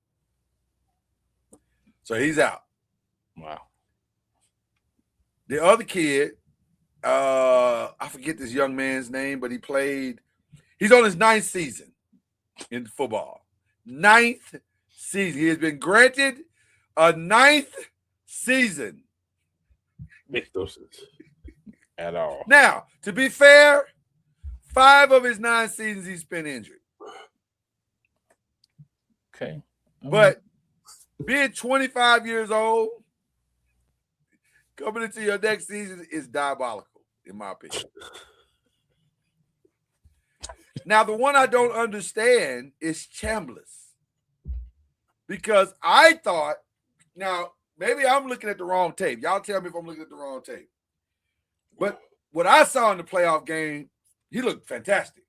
So he's out. Wow. The other kid, I forget this young man's name, but he's on his 9th season in football. 9th season. He has been granted a 9th season. Makes no sense at all. Now, to be fair, 5 of his 9 seasons he's been injured. Okay. But being 25 years old, coming into your next season is diabolical, in my opinion. Now, the one I don't understand is Chambliss. Because I thought, now, maybe I'm looking at the wrong tape. Y'all tell me if I'm looking at the wrong tape. But what I saw in the playoff game, he looked fantastic.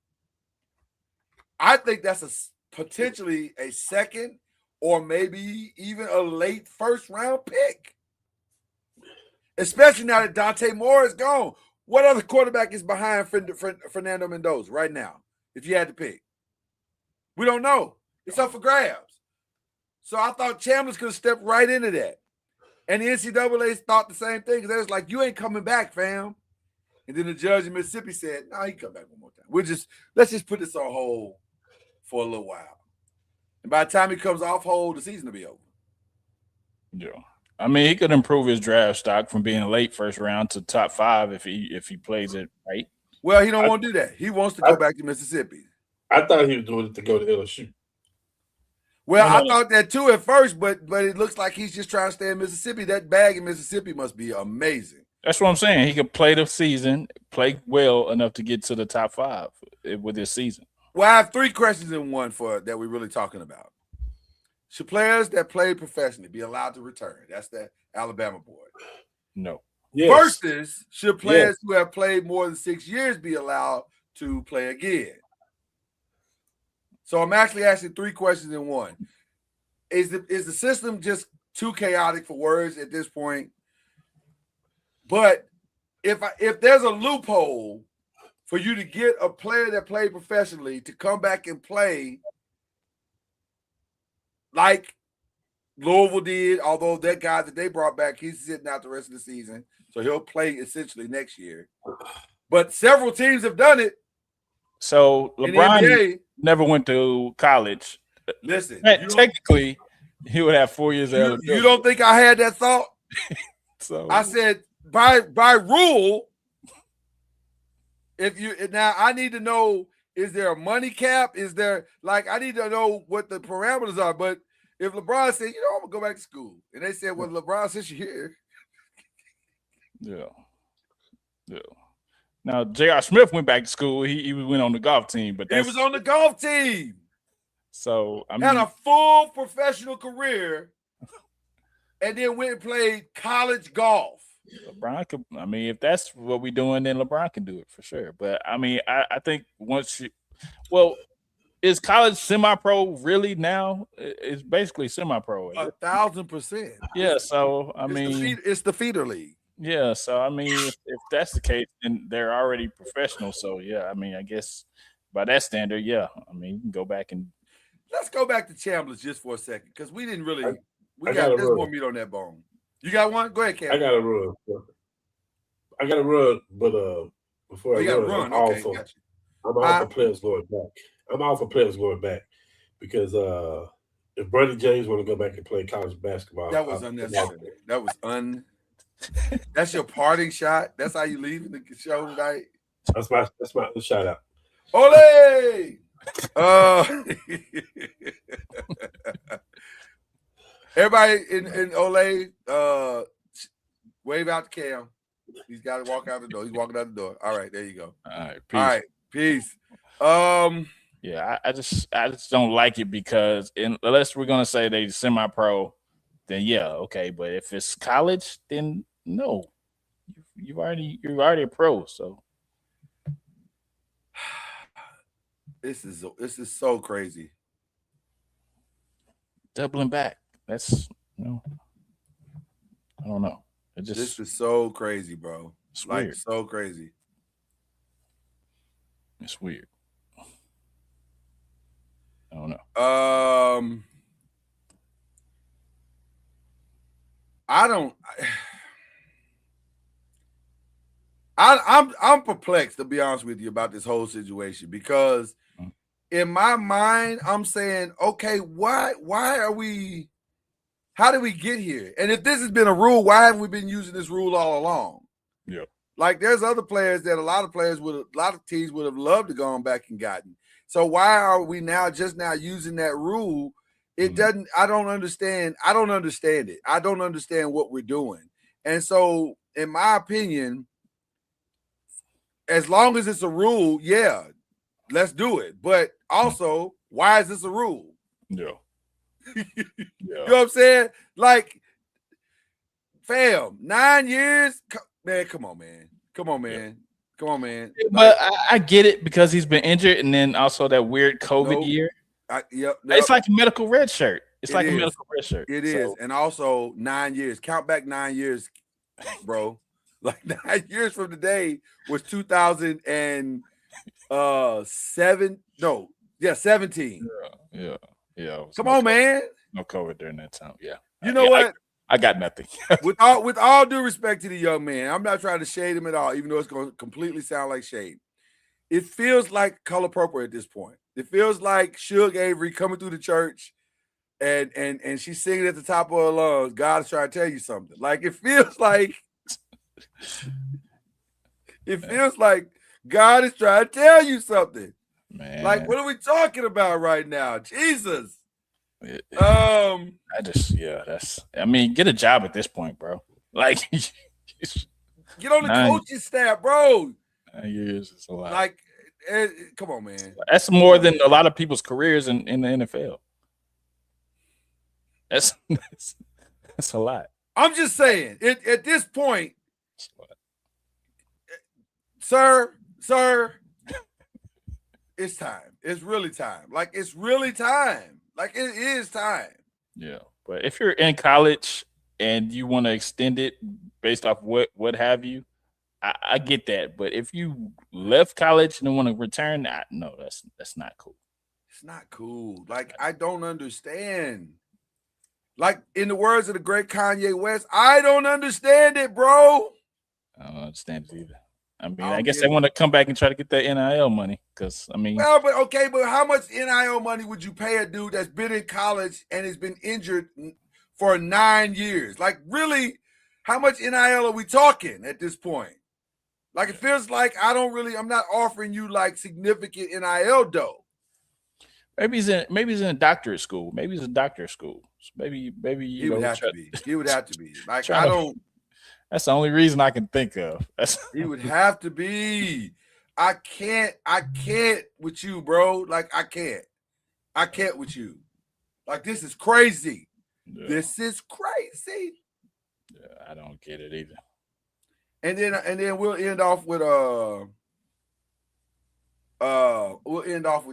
I think that's potentially a second or maybe even a late first-round pick. Especially now that Dante Moore is gone. What other quarterback is behind Fernando Mendoza right now, if you had to pick? We don't know. It's up for grabs. So I thought Chambliss could have stepped right into that. And the NCAA thought the same thing. Because they was like, you ain't coming back, fam. And then the judge in Mississippi said, no, he can come back one more time. Let's just put this on hold for a little while. And by the time he comes off hold, the season will be over. Yeah. I mean, he could improve his draft stock from being a late first round to top 5 if he plays it right. Well, he don't want to do that. He wants to go back to Mississippi. I thought he was doing it to go to LSU. Well, I thought that too at first, but it looks like he's just trying to stay in Mississippi. That bag in Mississippi must be amazing. That's what I'm saying. He could play the season, play well enough to get to the top 5 with this season. Well, I have 3 questions in one that we're really talking about. Should players that play professionally be allowed to return? That's the Alabama boy. No. Yes. Versus, should players who have played more than 6 years be allowed to play again? So I'm actually asking 3 questions in one. Is the system just too chaotic for words at this point? But if there's a loophole for you to get a player that played professionally to come back and play like Louisville did, although that guy that they brought back, he's sitting out the rest of the season. So he'll play essentially next year. But several teams have done it. So In the LeBron NBA, never went to college. listen, Technically, he would have 4 years of eligibility. you don't think I had that thought? So I said by rule, if you now I need to know, is there a money cap? Is there I need to know what the parameters are. But if LeBron said, I'm gonna go back to school, and they said, well, LeBron, since you're here. Yeah. Now J.R. Smith went back to school. He went on the golf team, but he was on the golf team. So I mean, had a full professional career, and then went and played college golf. LeBron could. I mean, if that's what we're doing, then LeBron can do it for sure. But I mean, I think is college semi-pro really now? It's basically semi-pro. 1,000%. Yeah. So it's the feeder league. Yeah. So I mean, if that's the case, then they're already professional. So yeah, I mean, I guess by that standard, yeah. I mean, you can go back and let's go back to Chambliss just for a second because we didn't really. There's more meat on that bone. You got one? Go ahead, Cam. I got to run. But before I run, I'm all for players going back. I'm all for players going back because if Bronny James want to go back and play college basketball, that was unnecessary. That's your parting shot. That's how you leave the show tonight. That's my shout out. Ole! Everybody in Ole, wave out to Cam. He's got to walk out the door. He's walking out the door. All right, there you go. All right, peace. Yeah, I just don't like it because unless we're gonna say they semi-pro, then yeah, okay. But if it's college, then no, you're already a pro. So this is so crazy. Doubling back. That's I don't know. This is so crazy, bro. It's weird. So crazy. It's weird. I don't know. I'm perplexed, to be honest with you, about this whole situation because in my mind, I'm saying, okay, why are we? How did we get here? And if this has been a rule, why haven't we been using this rule all along? Yeah. Like there's other players that a lot of teams would have loved to go on back and gotten. So why are we just now using that rule? It doesn't. I don't understand. I don't understand it. I don't understand what we're doing. And so, in my opinion, as long as it's a rule, yeah, let's do it. But also, why is this a rule? Yeah. You know what I'm saying? Like, fam, 9 years? Man, come on, man. But I get it because he's been injured and then also that weird COVID year. It's like a medical red shirt. It's like a medical red shirt. It is. And also 9 years. Count back 9 years, bro. Like 9 years from today was 2007. 17. Yeah. Come on, man. No COVID during that time. Yeah. You know what? I got nothing. with all due respect to the young man, I'm not trying to shade him at all, even though it's going to completely sound like shade. It feels like color purple at this point. It feels like Suge Avery coming through the church and she's singing at the top of her lungs, God's trying to tell you something. Like it feels like God is trying to tell you something. Man. Like, what are we talking about right now? Jesus. Get a job at this point, bro. Like get on the coaching staff, bro. 9 years is a lot. Like, come on, man. That's more than a lot of people's careers in the NFL. That's a lot. I'm just saying, at this point, sir, it's time. It's really time. Like, it's really time. Like, it is time. Yeah. But if you're in college and you want to extend it based off what have you, I get that. But if you left college and want to return, no, that's not cool. It's not cool. Like, I don't understand. Like in the words of the great Kanye West, I don't understand it, bro. I don't understand it either. I mean, I I don't guess get they it. want to come back and try to get that NIL money because, I mean, Well, but how much NIL money would you pay a dude that's been in college and has been injured for 9 years? Like, really, how much NIL are we talking at this point? Like, it feels like I'm not offering you like significant NIL dough. maybe he's in a doctorate school. Maybe he's a doctorate school. So maybe He would have to be. He would have to be. Like, I don't. That's the only reason I can think of. He would have to be. I can't with you, bro. Like, I can't with you. Like, this is crazy. Yeah. This is crazy. Yeah, I don't get it either. And then we'll end off with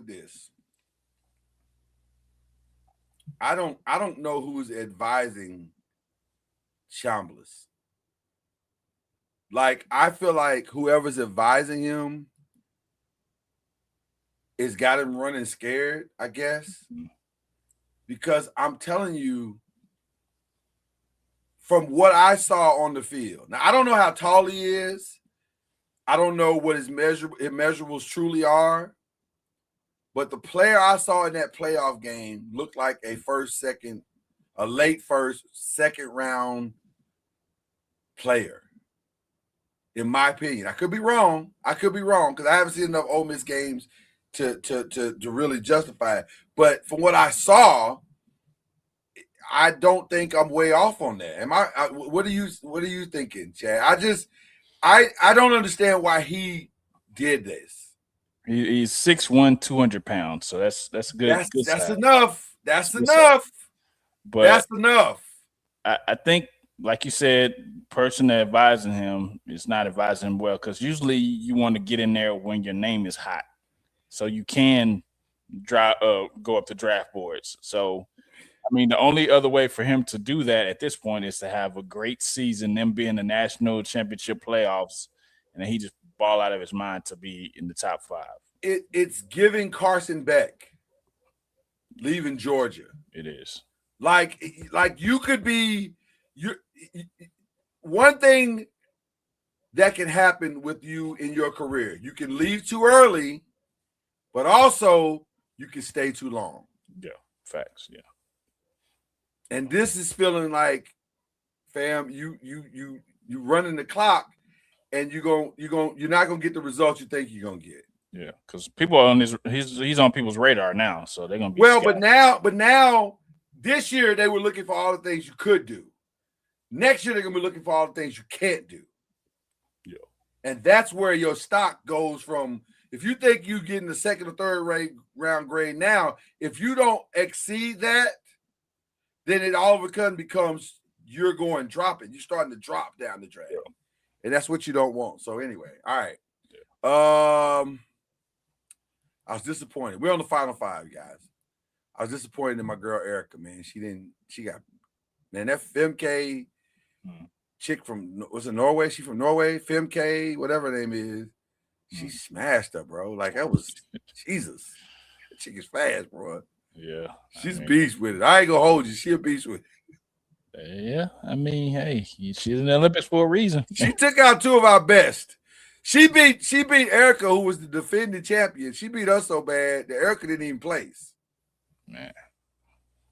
this. I don't know who's advising Chambliss. Like, I feel like whoever's advising him has got him running scared, I guess. Because I'm telling you, from what I saw on the field. Now, I don't know how tall he is. I don't know what his measurables truly are. But the player I saw in that playoff game looked like a late first, second round player. In my opinion. I could be wrong. Because I haven't seen enough Ole Miss games to really justify it. But from what I saw, I don't think I'm way off on that. What are you thinking, Chad? I don't understand why he did this. He's 6'1", 200 pounds. So that's good. That's enough. That's enough. But that's enough. I think, like you said, person that advising him is not advising him well, because usually you want to get in there when your name is hot, so you can go up to draft boards. So, I mean, the only other way for him to do that at this point is to have a great season, then be in the national championship playoffs, and then he just ball out of his mind to be in the top 5. It's giving Carson Beck leaving Georgia. It is. Like you could be one thing that can happen with you in your career. You can leave too early, but also you can stay too long. Yeah, facts. Yeah. And this is feeling like, fam, you running the clock, and you're not gonna get the results you think you're gonna get. Yeah, because people are on he's on people's radar now, so they're gonna be but now this year they were looking for all the things you could do. Next year they're gonna be looking for all the things you can't do. Yeah. And that's where your stock goes from. If you think you get in the second or third round grade now, if you don't exceed that, then it all of a sudden becomes you're dropping. You're starting to drop down the draft. Yeah. And that's what you don't want. So anyway, all right. Yeah. I was disappointed. We're on the final 5, guys. I was disappointed in my girl Erica, man. That Femke chick from, was it Norway? She from Norway? Femke, whatever her name is. She smashed her, bro. Like, that was Jesus. That chick is fast, bro. Yeah. She's a beast with it. I ain't gonna hold you. She a beast with it. Yeah. I mean, hey, she's in the Olympics for a reason. She took out 2 of our best. She beat Erica, who was the defending champion. She beat us so bad that Erica didn't even place. Man.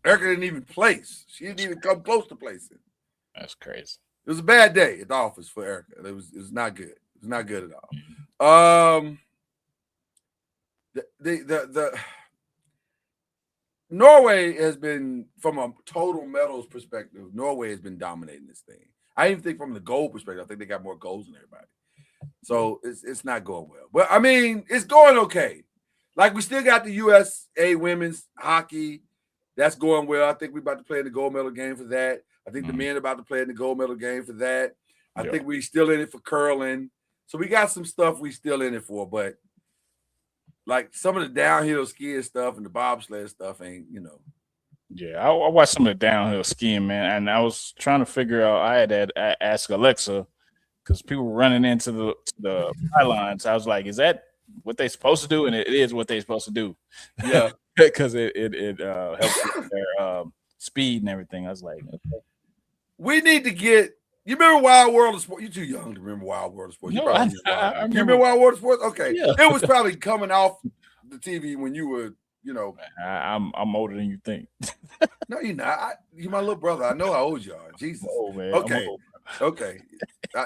Erica didn't even place. She didn't even come close to placing. That's crazy. It was a bad day at the office for Erica. It was not good. It was not good at all. The Norway has been, from a total medals perspective, Norway has been dominating this thing. I even think from the gold perspective, I think they got more goals than everybody. So it's not going well. But I mean, it's going okay. Like, we still got the USA women's hockey. That's going well. I think we're about to play in the gold medal game for that. I think the men are about to play in the gold medal game for that. I think we still in it for curling. So we got some stuff we still in it for, but like some of the downhill skiing stuff and the bobsled stuff ain't, Yeah, I watched some of the downhill skiing, man, and I was trying to figure out. I had to ask Alexa, because people were running into the pylons. I was like, "Is that what they're supposed to do?" And it is what they're supposed to do. Yeah, because it helps with their speed and everything. I was like, okay. We need to get. You remember Wild World of Sports? You're too young to remember Wild World of Sports. No, I remember Wild World of Sports. Okay, Yeah. it was probably coming off the TV when you were, I'm older than you think. No, you're not. You're my little brother. I know how old you are. Jesus. Oh man. Okay.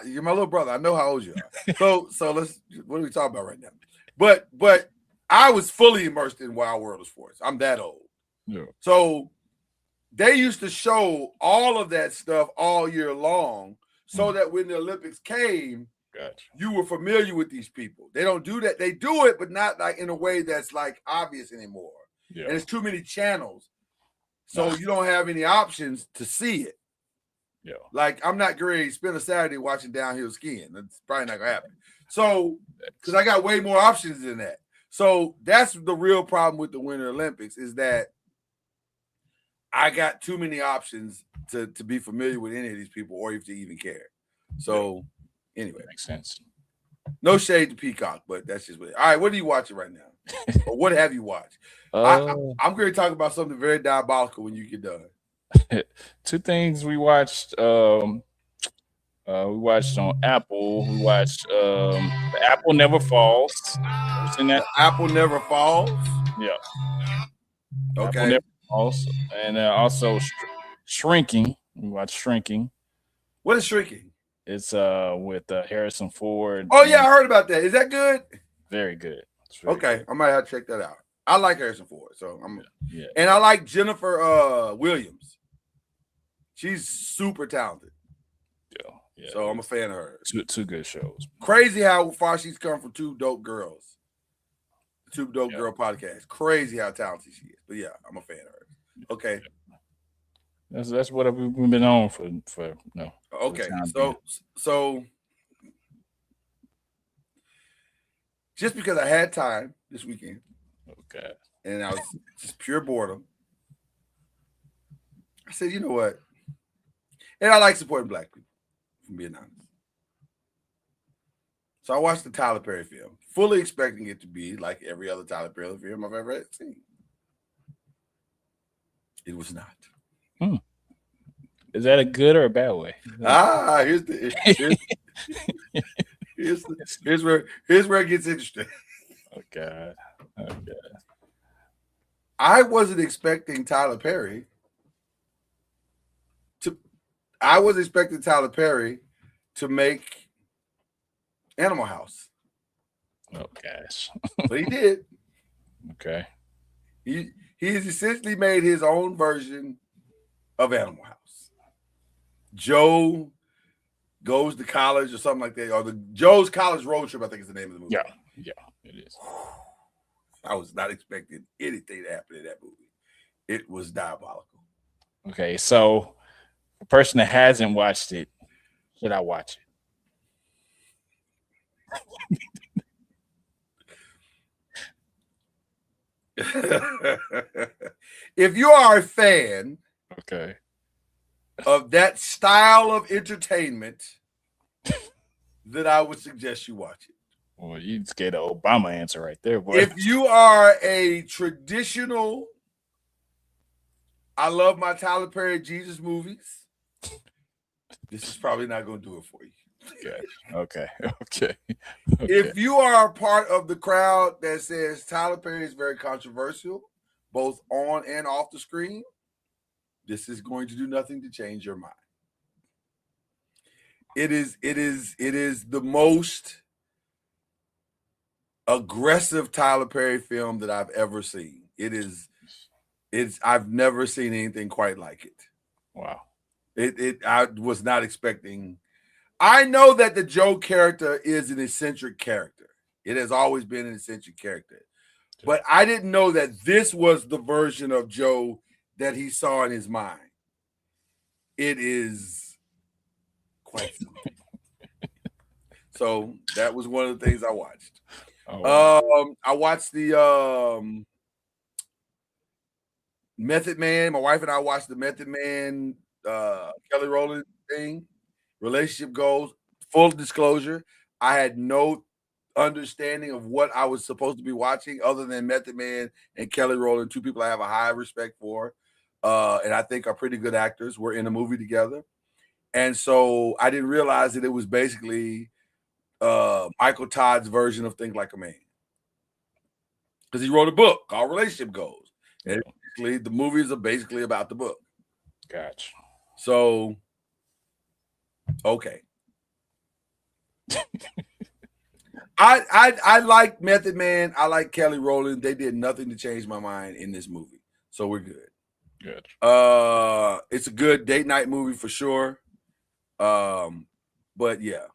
You're my little brother. I know how old you are. So let's. What are we talking about right now? But I was fully immersed in Wild World of Sports. I'm that old. Yeah. So they used to show all of that stuff all year long, so that when the Olympics came, you were familiar with these people. They don't do that. They do it, but not like in a way that's like obvious anymore. Yeah. And it's too many channels. So you don't have any options to see it. Yeah. Like I'm not going to spend a Saturday watching downhill skiing. That's probably not going to happen. So, because I got way more options than that. So that's the real problem with the Winter Olympics is that I got too many options to be familiar with any of these people or if to even care. So anyway. Makes sense. No shade to Peacock, but that's just what. All right, what are you watching right now? Or what have you watched? I'm going to talk about something very diabolical when you get done. Two things we watched. We watched on Apple. We watched The Apple Never Falls. You seen that? The Apple Never Falls? Yeah. Okay. Apple Never Falls. And also Shrinking. We watched Shrinking. What is Shrinking? It's with Harrison Ford. Oh, yeah, I heard about that. Is that good? Very good. Okay, good. I might have to check that out. I like Harrison Ford, so yeah. And I like Jennifer Williams. She's super talented. Yeah. So I'm a fan of her. Two good shows. Crazy how far she's come from Two Dope Girls. The Two Dope Girl podcast. Crazy how talented she is. But yeah, I'm a fan of her. Okay. That's what we've been on for no. Okay. So just because I had time this weekend. Okay. And I was just pure boredom. I said, you know what? And I like supporting black people, from being honest. So I watched the Tyler Perry film, fully expecting it to be like every other Tyler Perry film I've ever seen. It was not. Is that a good or a bad way? Here's where it gets interesting. Oh God. I wasn't expecting Tyler Perry to make Animal House. Oh gosh. But he did. Okay. He's essentially made his own version of Animal House. Joe goes to college or something like that, or Joe's College Road Trip, I think is the name of the movie. Yeah, it is. I was not expecting anything to happen in that movie. It was diabolical. Okay, so the person that hasn't watched it, should I watch it? If you are a fan, okay, of that style of entertainment, then I would suggest you watch it. Well, you just get an Obama answer right there, boy. If you are a traditional, I love my Tyler Perry Jesus movies, this is probably not going to do it for you. Okay. If you are a part of the crowd that says Tyler Perry is very controversial, both on and off the screen, this is going to do nothing to change your mind. It is the most aggressive Tyler Perry film that I've ever seen. I've never seen anything quite like it. Wow. I was not expecting. I know that the Joe character is an eccentric character. It has always been an eccentric character. But I didn't know that this was the version of Joe that he saw in his mind. It is quite something. So that was one of the things I watched. Oh, wow. I watched the Method Man. My wife and I watched the Method Man Kelly Rowland thing. Relationship goals. Full disclosure, I had no understanding of what I was supposed to be watching other than Method Man and Kelly Rowland, two people I have a high respect for. and I think are pretty good actors, were in a movie together. And so I didn't realize that it was basically Michael Todd's version of Think Like a Man. Because he wrote a book called Relationship Goals. And basically, the movies are basically about the book. Gotcha. So, okay. I like Method Man. I like Kelly Rowland. They did nothing to change my mind in this movie. So we're good. Good. It's a good date night movie for sure. But yeah.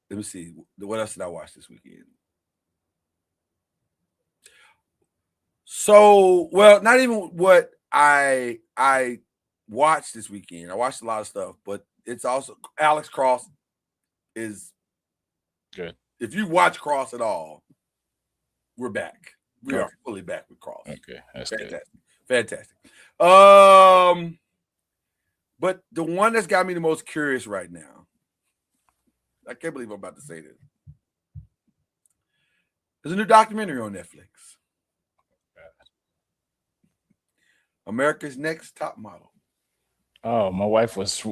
Let me see. What else did I watch this weekend? So, well, not even what I watched this weekend. I watched a lot of stuff, but it's also Alex Cross is good. If you watch Cross at all, we're back. We are fully back with Cross. Okay, that's fantastic. good. Fantastic. But the one that's got me the most curious right now, I can't believe I'm about to say this. There's a new documentary on Netflix. America's Next Top Model. Oh, my wife was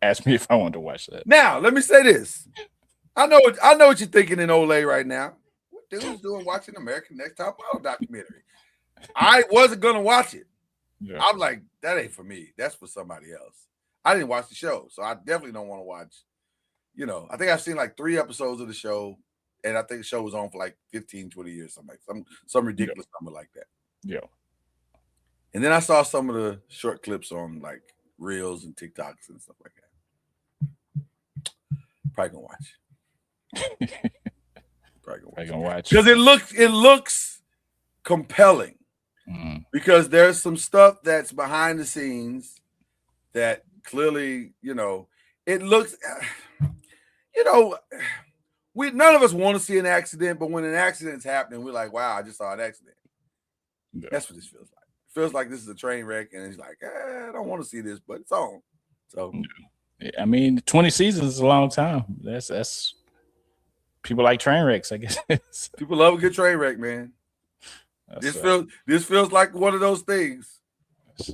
asked me if I wanted to watch that. Now, let me say this. I know what you're thinking in Olay right now. What dude's doing watching American Next Top Model documentary? I wasn't gonna watch it. Yeah. I'm like, that ain't for me. That's for somebody else. I didn't watch the show, so I definitely don't want to watch. You know, I think I've seen like 3 episodes of the show, and I think the show was on for like 15, 20 years, something like some ridiculous number like that. Yeah. And then I saw some of the short clips on like Reels and TikToks and stuff like that. Probably gonna watch. Probably gonna watch because it looks compelling. Mm-hmm. Because there's some stuff that's behind the scenes that clearly, you know, it looks, you know, none of us want to see an accident, but when an accident's happening, we're like, wow, I just saw an accident. Yeah. That's what this feels like. It feels like this is a train wreck, and it's like, I don't want to see this, but it's on. So, yeah, I mean, 20 seasons is a long time. That's people like train wrecks, I guess. People love a good train wreck, man. This feels like one of those things.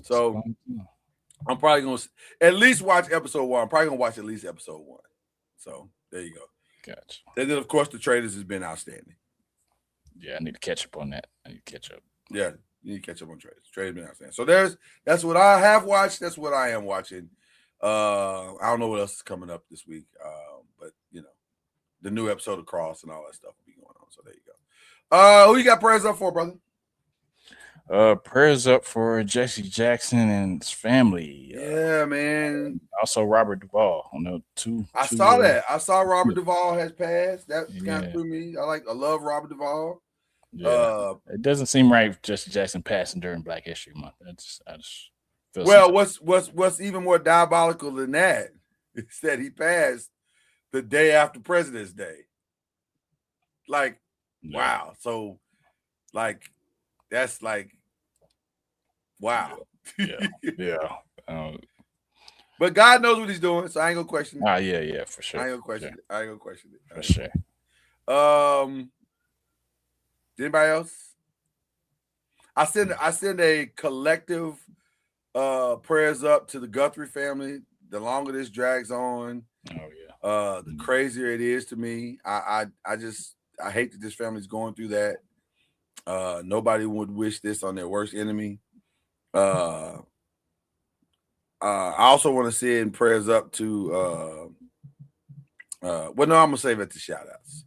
So I'm probably gonna at least watch episode 1. I'm probably gonna watch at least episode 1. So there you go. Gotcha. And then of course the Traitors has been outstanding. Yeah, I need to catch up on that. Yeah, you need to catch up on Traitors. Traitors been outstanding. So that's what I have watched. That's what I am watching. I don't know what else is coming up this week. But you know, the new episode of Cross and all that stuff will be going on. So there you go. Who you got prayers up for, brother? Prayers up for Jesse Jackson and his family. Yeah, man. Also Robert Duvall. I saw that. I saw Robert Duvall has passed. That kind of threw me. I love Robert Duvall. Yeah. It doesn't seem right Jesse Jackson passing during Black History Month. I just feel well, what's even more diabolical than that is that he passed the day after President's Day. Like, wow. So, like, that's like, wow. Yeah. But God knows what he's doing, so I ain't gonna question it. Yeah, for sure. I ain't gonna question it. For sure. Anybody else? I send a collective prayers up to the Guthrie family. The longer this drags on, the crazier it is to me. I hate that this family's going through that. Nobody would wish this on their worst enemy. I also want to send prayers up to I'm gonna save it to shout outs.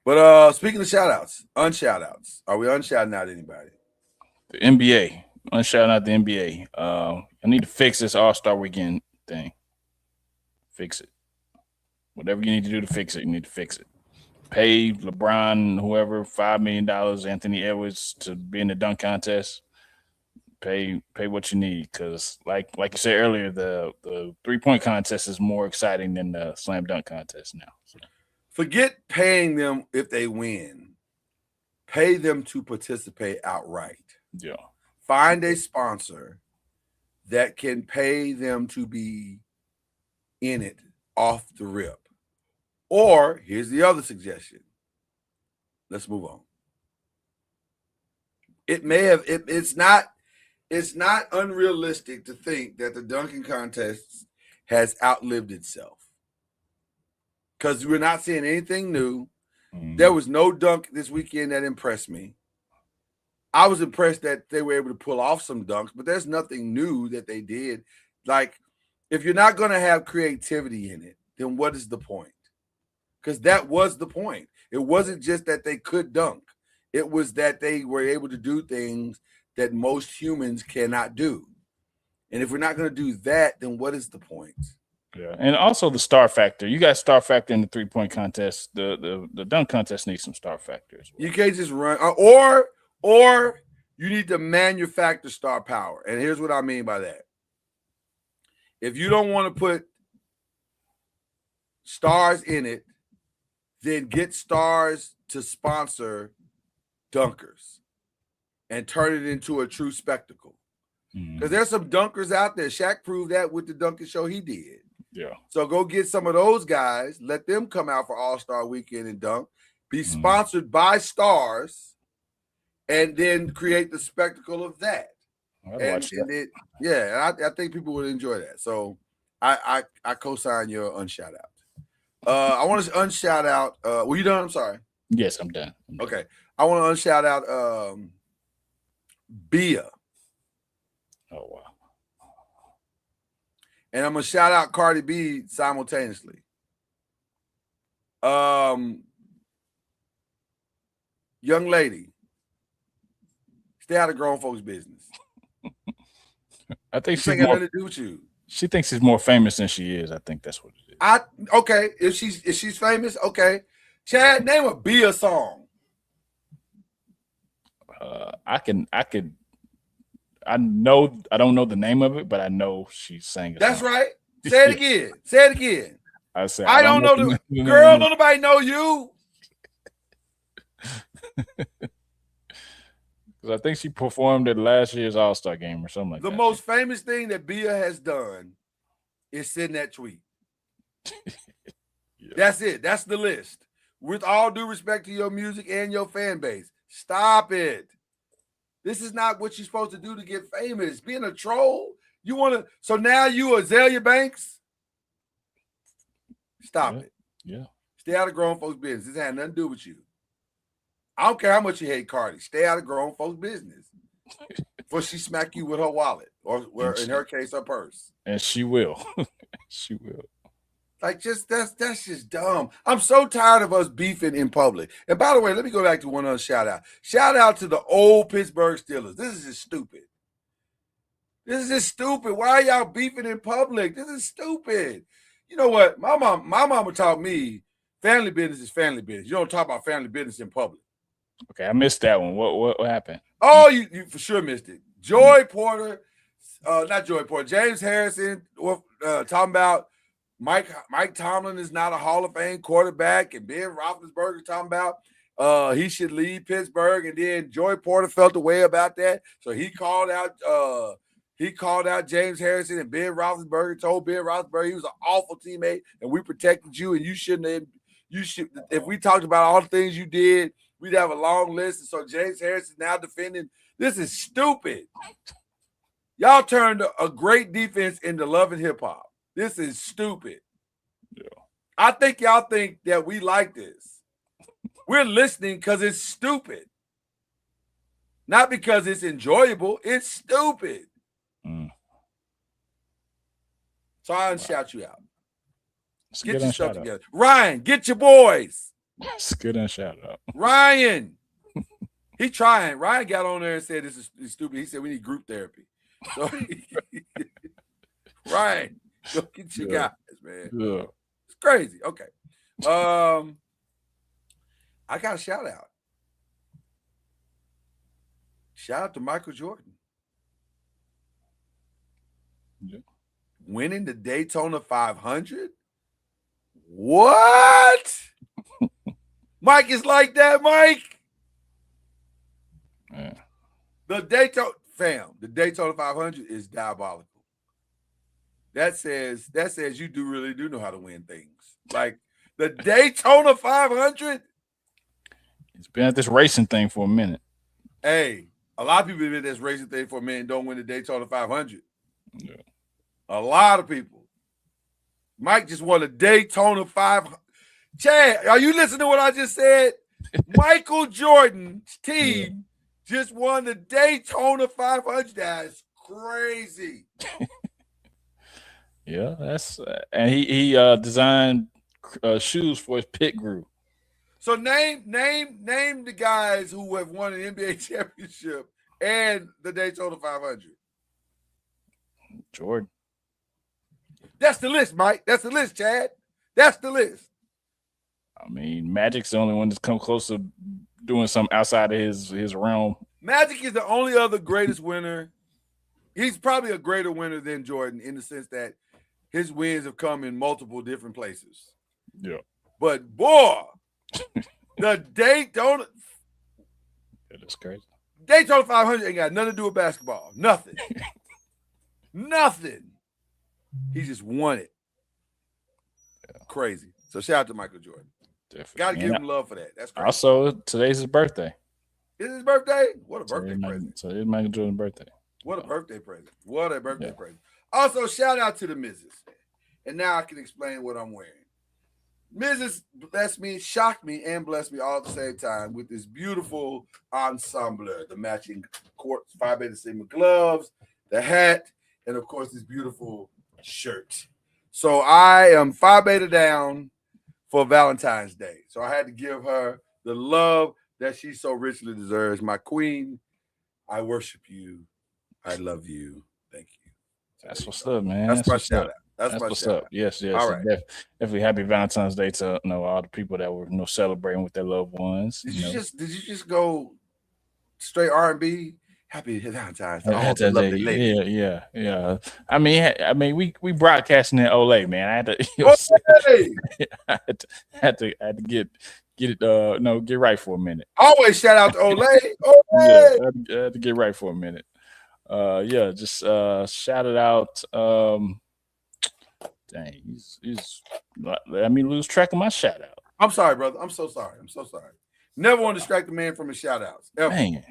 But speaking of shout outs, unshout outs. Are we unshouting out anybody? The NBA. Unshouting out the NBA. I need to fix this All-Star Weekend thing. Fix it. Whatever you need to do to fix it, you need to fix it. Pay LeBron, whoever, $5 million, Anthony Edwards to be in the dunk contest. Pay what you need, because like you said earlier, the 3-point contest is more exciting than the slam dunk contest now. So. Forget paying them if they win. Pay them to participate outright. Yeah. Find a sponsor that can pay them to be in it off the rip. Or here's the other suggestion. Let's move on. It may have. It's not. It's not unrealistic to think that the dunking contest has outlived itself because we're not seeing anything new. There was no dunk this weekend that impressed me. I was impressed that they were able to pull off some dunks, but there's nothing new that they did. Like, if you're not going to have creativity in it, then what is the point? Because that was the point. It wasn't just that they could dunk. It was that they were able to do things that most humans cannot do. And if we're not going to do that, then what is the point? Yeah, and also the star factor. You got star factor in the 3-point contest. The dunk contest needs some star factor as well. You can't just run, or you need to manufacture star power. And here's what I mean by that. If you don't want to put stars in it, then get stars to sponsor dunkers and turn it into a true spectacle. Because there's some dunkers out there. Shaq proved that with the dunking show he did. Yeah. So go get some of those guys, let them come out for All-Star Weekend and dunk, be sponsored by stars, and then create the spectacle of that. I think people would enjoy that. So I co-sign your unshout out. I want to unshout out. Were you done? I'm sorry. Yes, I'm done. Okay. I want to unshout out Bia. Oh wow. And I'm gonna shout out Cardi B simultaneously. Young lady, stay out of grown folks' business. I think she's got nothing to do with you. She thinks she's more famous than she is. I think that's what it is. Okay. If she's famous, okay. Chad, name a Bia song. I know I don't know the name of it, but I know she sang it. That's right. Say it again. Say it again. I said I don't know the girl. Don't nobody know you. Because I think she performed at last year's All-Star game or something like that. The most famous thing that Bia has done is send that tweet. Yeah. That's it. That's the list. With all due respect to your music and your fan base, stop it. This is not what you're supposed to do to get famous. Being a troll, you want to. So now you Azalea Banks? Stop it. Yeah. Stay out of grown folks' business. This had nothing to do with you. I don't care how much you hate Cardi. Stay out of grown folks' business. Before she smack you with her wallet, or in her case, her purse. And she will. She will. Like, that's just dumb. I'm so tired of us beefing in public. And by the way, let me go back to one other shout out. Shout out to the old Pittsburgh Steelers. This is just stupid. This is just stupid. Why are y'all beefing in public? This is stupid. You know what? My mama taught me family business is family business. You don't talk about family business in public. Okay, I missed that one. What happened? Oh, you for sure missed it. Joy Porter, not Joy Porter, James Harrison, talking about Mike Tomlin is not a Hall of Fame quarterback, and Ben Roethlisberger talking about he should leave Pittsburgh, and then Joy Porter felt the way about that, so he called out James Harrison, and Ben Roethlisberger told Ben Roethlisberger he was an awful teammate, and we protected you, and you shouldn't have. You should. If we talked about all the things you did, we'd have a long list. And so James Harrison now defending. This is stupid. Y'all turned a great defense into love and hip hop. This is stupid. Yeah. I think y'all think that we like this. We're listening because it's stupid. Not because it's enjoyable. It's stupid. So I shout you out. Get your stuff together. Ryan, get your boys. It's good and shout out. Ryan. He trying. Ryan got on there and said this is stupid. He said we need group therapy. So Ryan, go get your guys, man. Yeah. It's crazy. Okay. I got a shout out. Shout out to Michael Jordan. Yeah. Winning the Daytona 500? What? Mike is like that, Mike. Yeah. The Daytona 500 is diabolical. That says you really do know how to win things. Like the Daytona 500. It's been at this racing thing for a minute. Hey, A lot of people did this racing thing for a minute don't win the Daytona 500. Yeah. A lot of people. Mike just won a Daytona 500. Chad, are you listening to what I just said? Michael Jordan's team just won the Daytona 500. That's crazy. Yeah, that's and he designed shoes for his pit crew. So name the guys who have won an NBA championship and the Daytona 500. Jordan. That's the list, Mike. That's the list, Chad. That's the list. I mean, Magic's the only one that's come close to doing something outside of his realm. Magic is the only other greatest winner. He's probably a greater winner than Jordan in the sense that his wins have come in multiple different places. Yeah. But boy, the Daytona That is crazy. 500 ain't got nothing to do with basketball. Nothing. Nothing. He just won it. Yeah. Crazy. So shout out to Michael Jordan. Definitely. Got to give him love for that. That's crazy. Also, today's his birthday. Is his birthday? What a birthday present. So it's Michael Jordan's birthday. What a birthday present. What a birthday present. Also, shout out to the Mrs. And now I can explain what I'm wearing. Mrs. blessed me, shocked me, and blessed me all at the same time with this beautiful ensemble, the matching Quartz Phi Beta Sigma gloves, the hat, and of course, this beautiful shirt. So I am Phi Beta down for Valentine's Day. So I had to give her the love that she so richly deserves. My queen, I worship you. I love you. Thank you. That's what's up, man. That's my shout out. That's my what's shout up. out. Yes. All right. Definitely happy Valentine's Day to all the people that were celebrating with their loved ones. Did you just go straight R&B? Happy Valentine's Day. Day. Lovely lady. Yeah. I mean, we broadcasting in Olay, man. I had to, had to get it, get right for a minute. Always shout out to Olay. Yeah, I had to get right for a minute. Just shout it out. Dang, he's let me lose track of my shout out. I'm sorry, brother. I'm so sorry. Never want to distract the man from his shout outs. Ever. Man,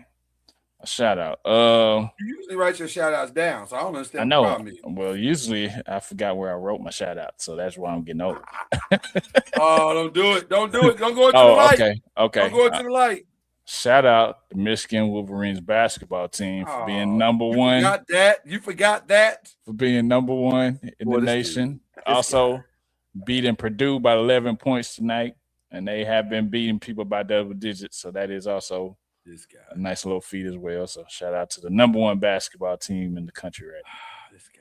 a shout out. You usually write your shout outs down, so I don't understand. I know. Well, usually I forgot where I wrote my shout out, so that's why I'm getting old. Oh, don't do it. Don't go into the light. Okay. Don't go into the light. Shout out the Michigan Wolverines basketball team for being number one. You forgot that. For being number one in the nation. Also beating Purdue by 11 points tonight, and they have been beating people by double digits, so that is also a nice little feat as well. So shout out to the number one basketball team in the country right now. This guy.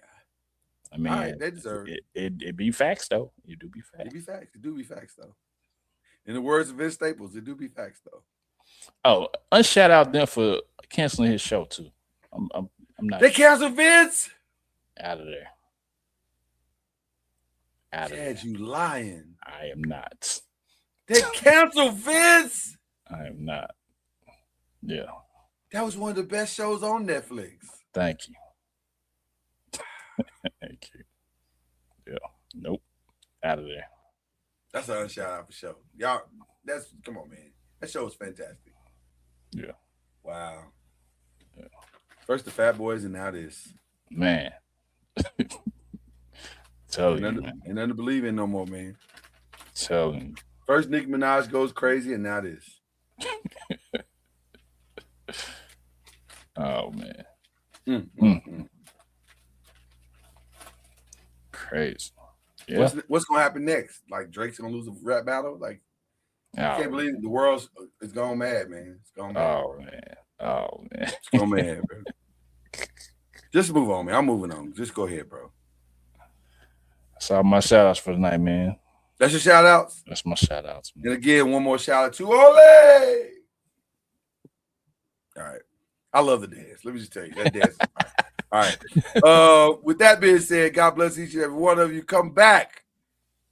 I mean, right, they deserve it. It be facts, though. It do be facts. It be facts. It do be facts, though. In the words of Vince Staples, it do be facts, though. Oh, unshout out them for canceling his show too. I'm not. They canceled Vince. Out of there. Chad, you lying. I am not. They canceled Vince. I am not. Yeah. That was one of the best shows on Netflix. Thank you. Thank you. Yeah. Nope. Out of there. That's an unshout out for sure. Y'all, come on, man. That show was fantastic. Yeah. Wow. Yeah. First the Fat Boys and now this. Man. Tell you, man. Ain't nothing to believe in no more, man. Tell you. First Nicki Minaj goes crazy and now this. Oh, man. Crazy. Yeah. What's going to happen next? Like Drake's going to lose a rap battle? Like, I can't believe the world is going mad, man. It's going mad. Oh, man. It's going mad, bro. Just move on, man. I'm moving on. Just go ahead, bro. That's all my shout outs for tonight, man. That's your shout outs? That's my shout outs, man. And again, one more shout out to Ole. All right. I love the dance. Let me just tell you, that dance is fine. All right. With that being said, God bless each and every one of you. Come back.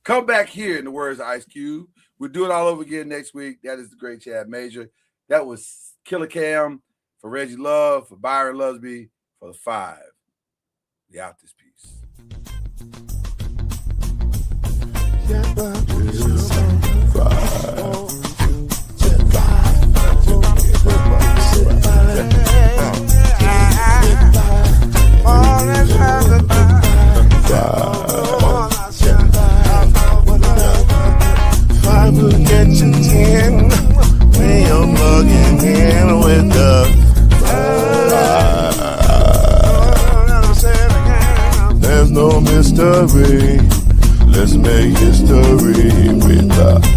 Come back here in the words of Ice Cube. We'll do it all over again next week. That is the great Chad Major. That was Killer Cam for Reggie Love, for Byron Lusby, for the 5. We out this piece. Five. history. Let's make history with the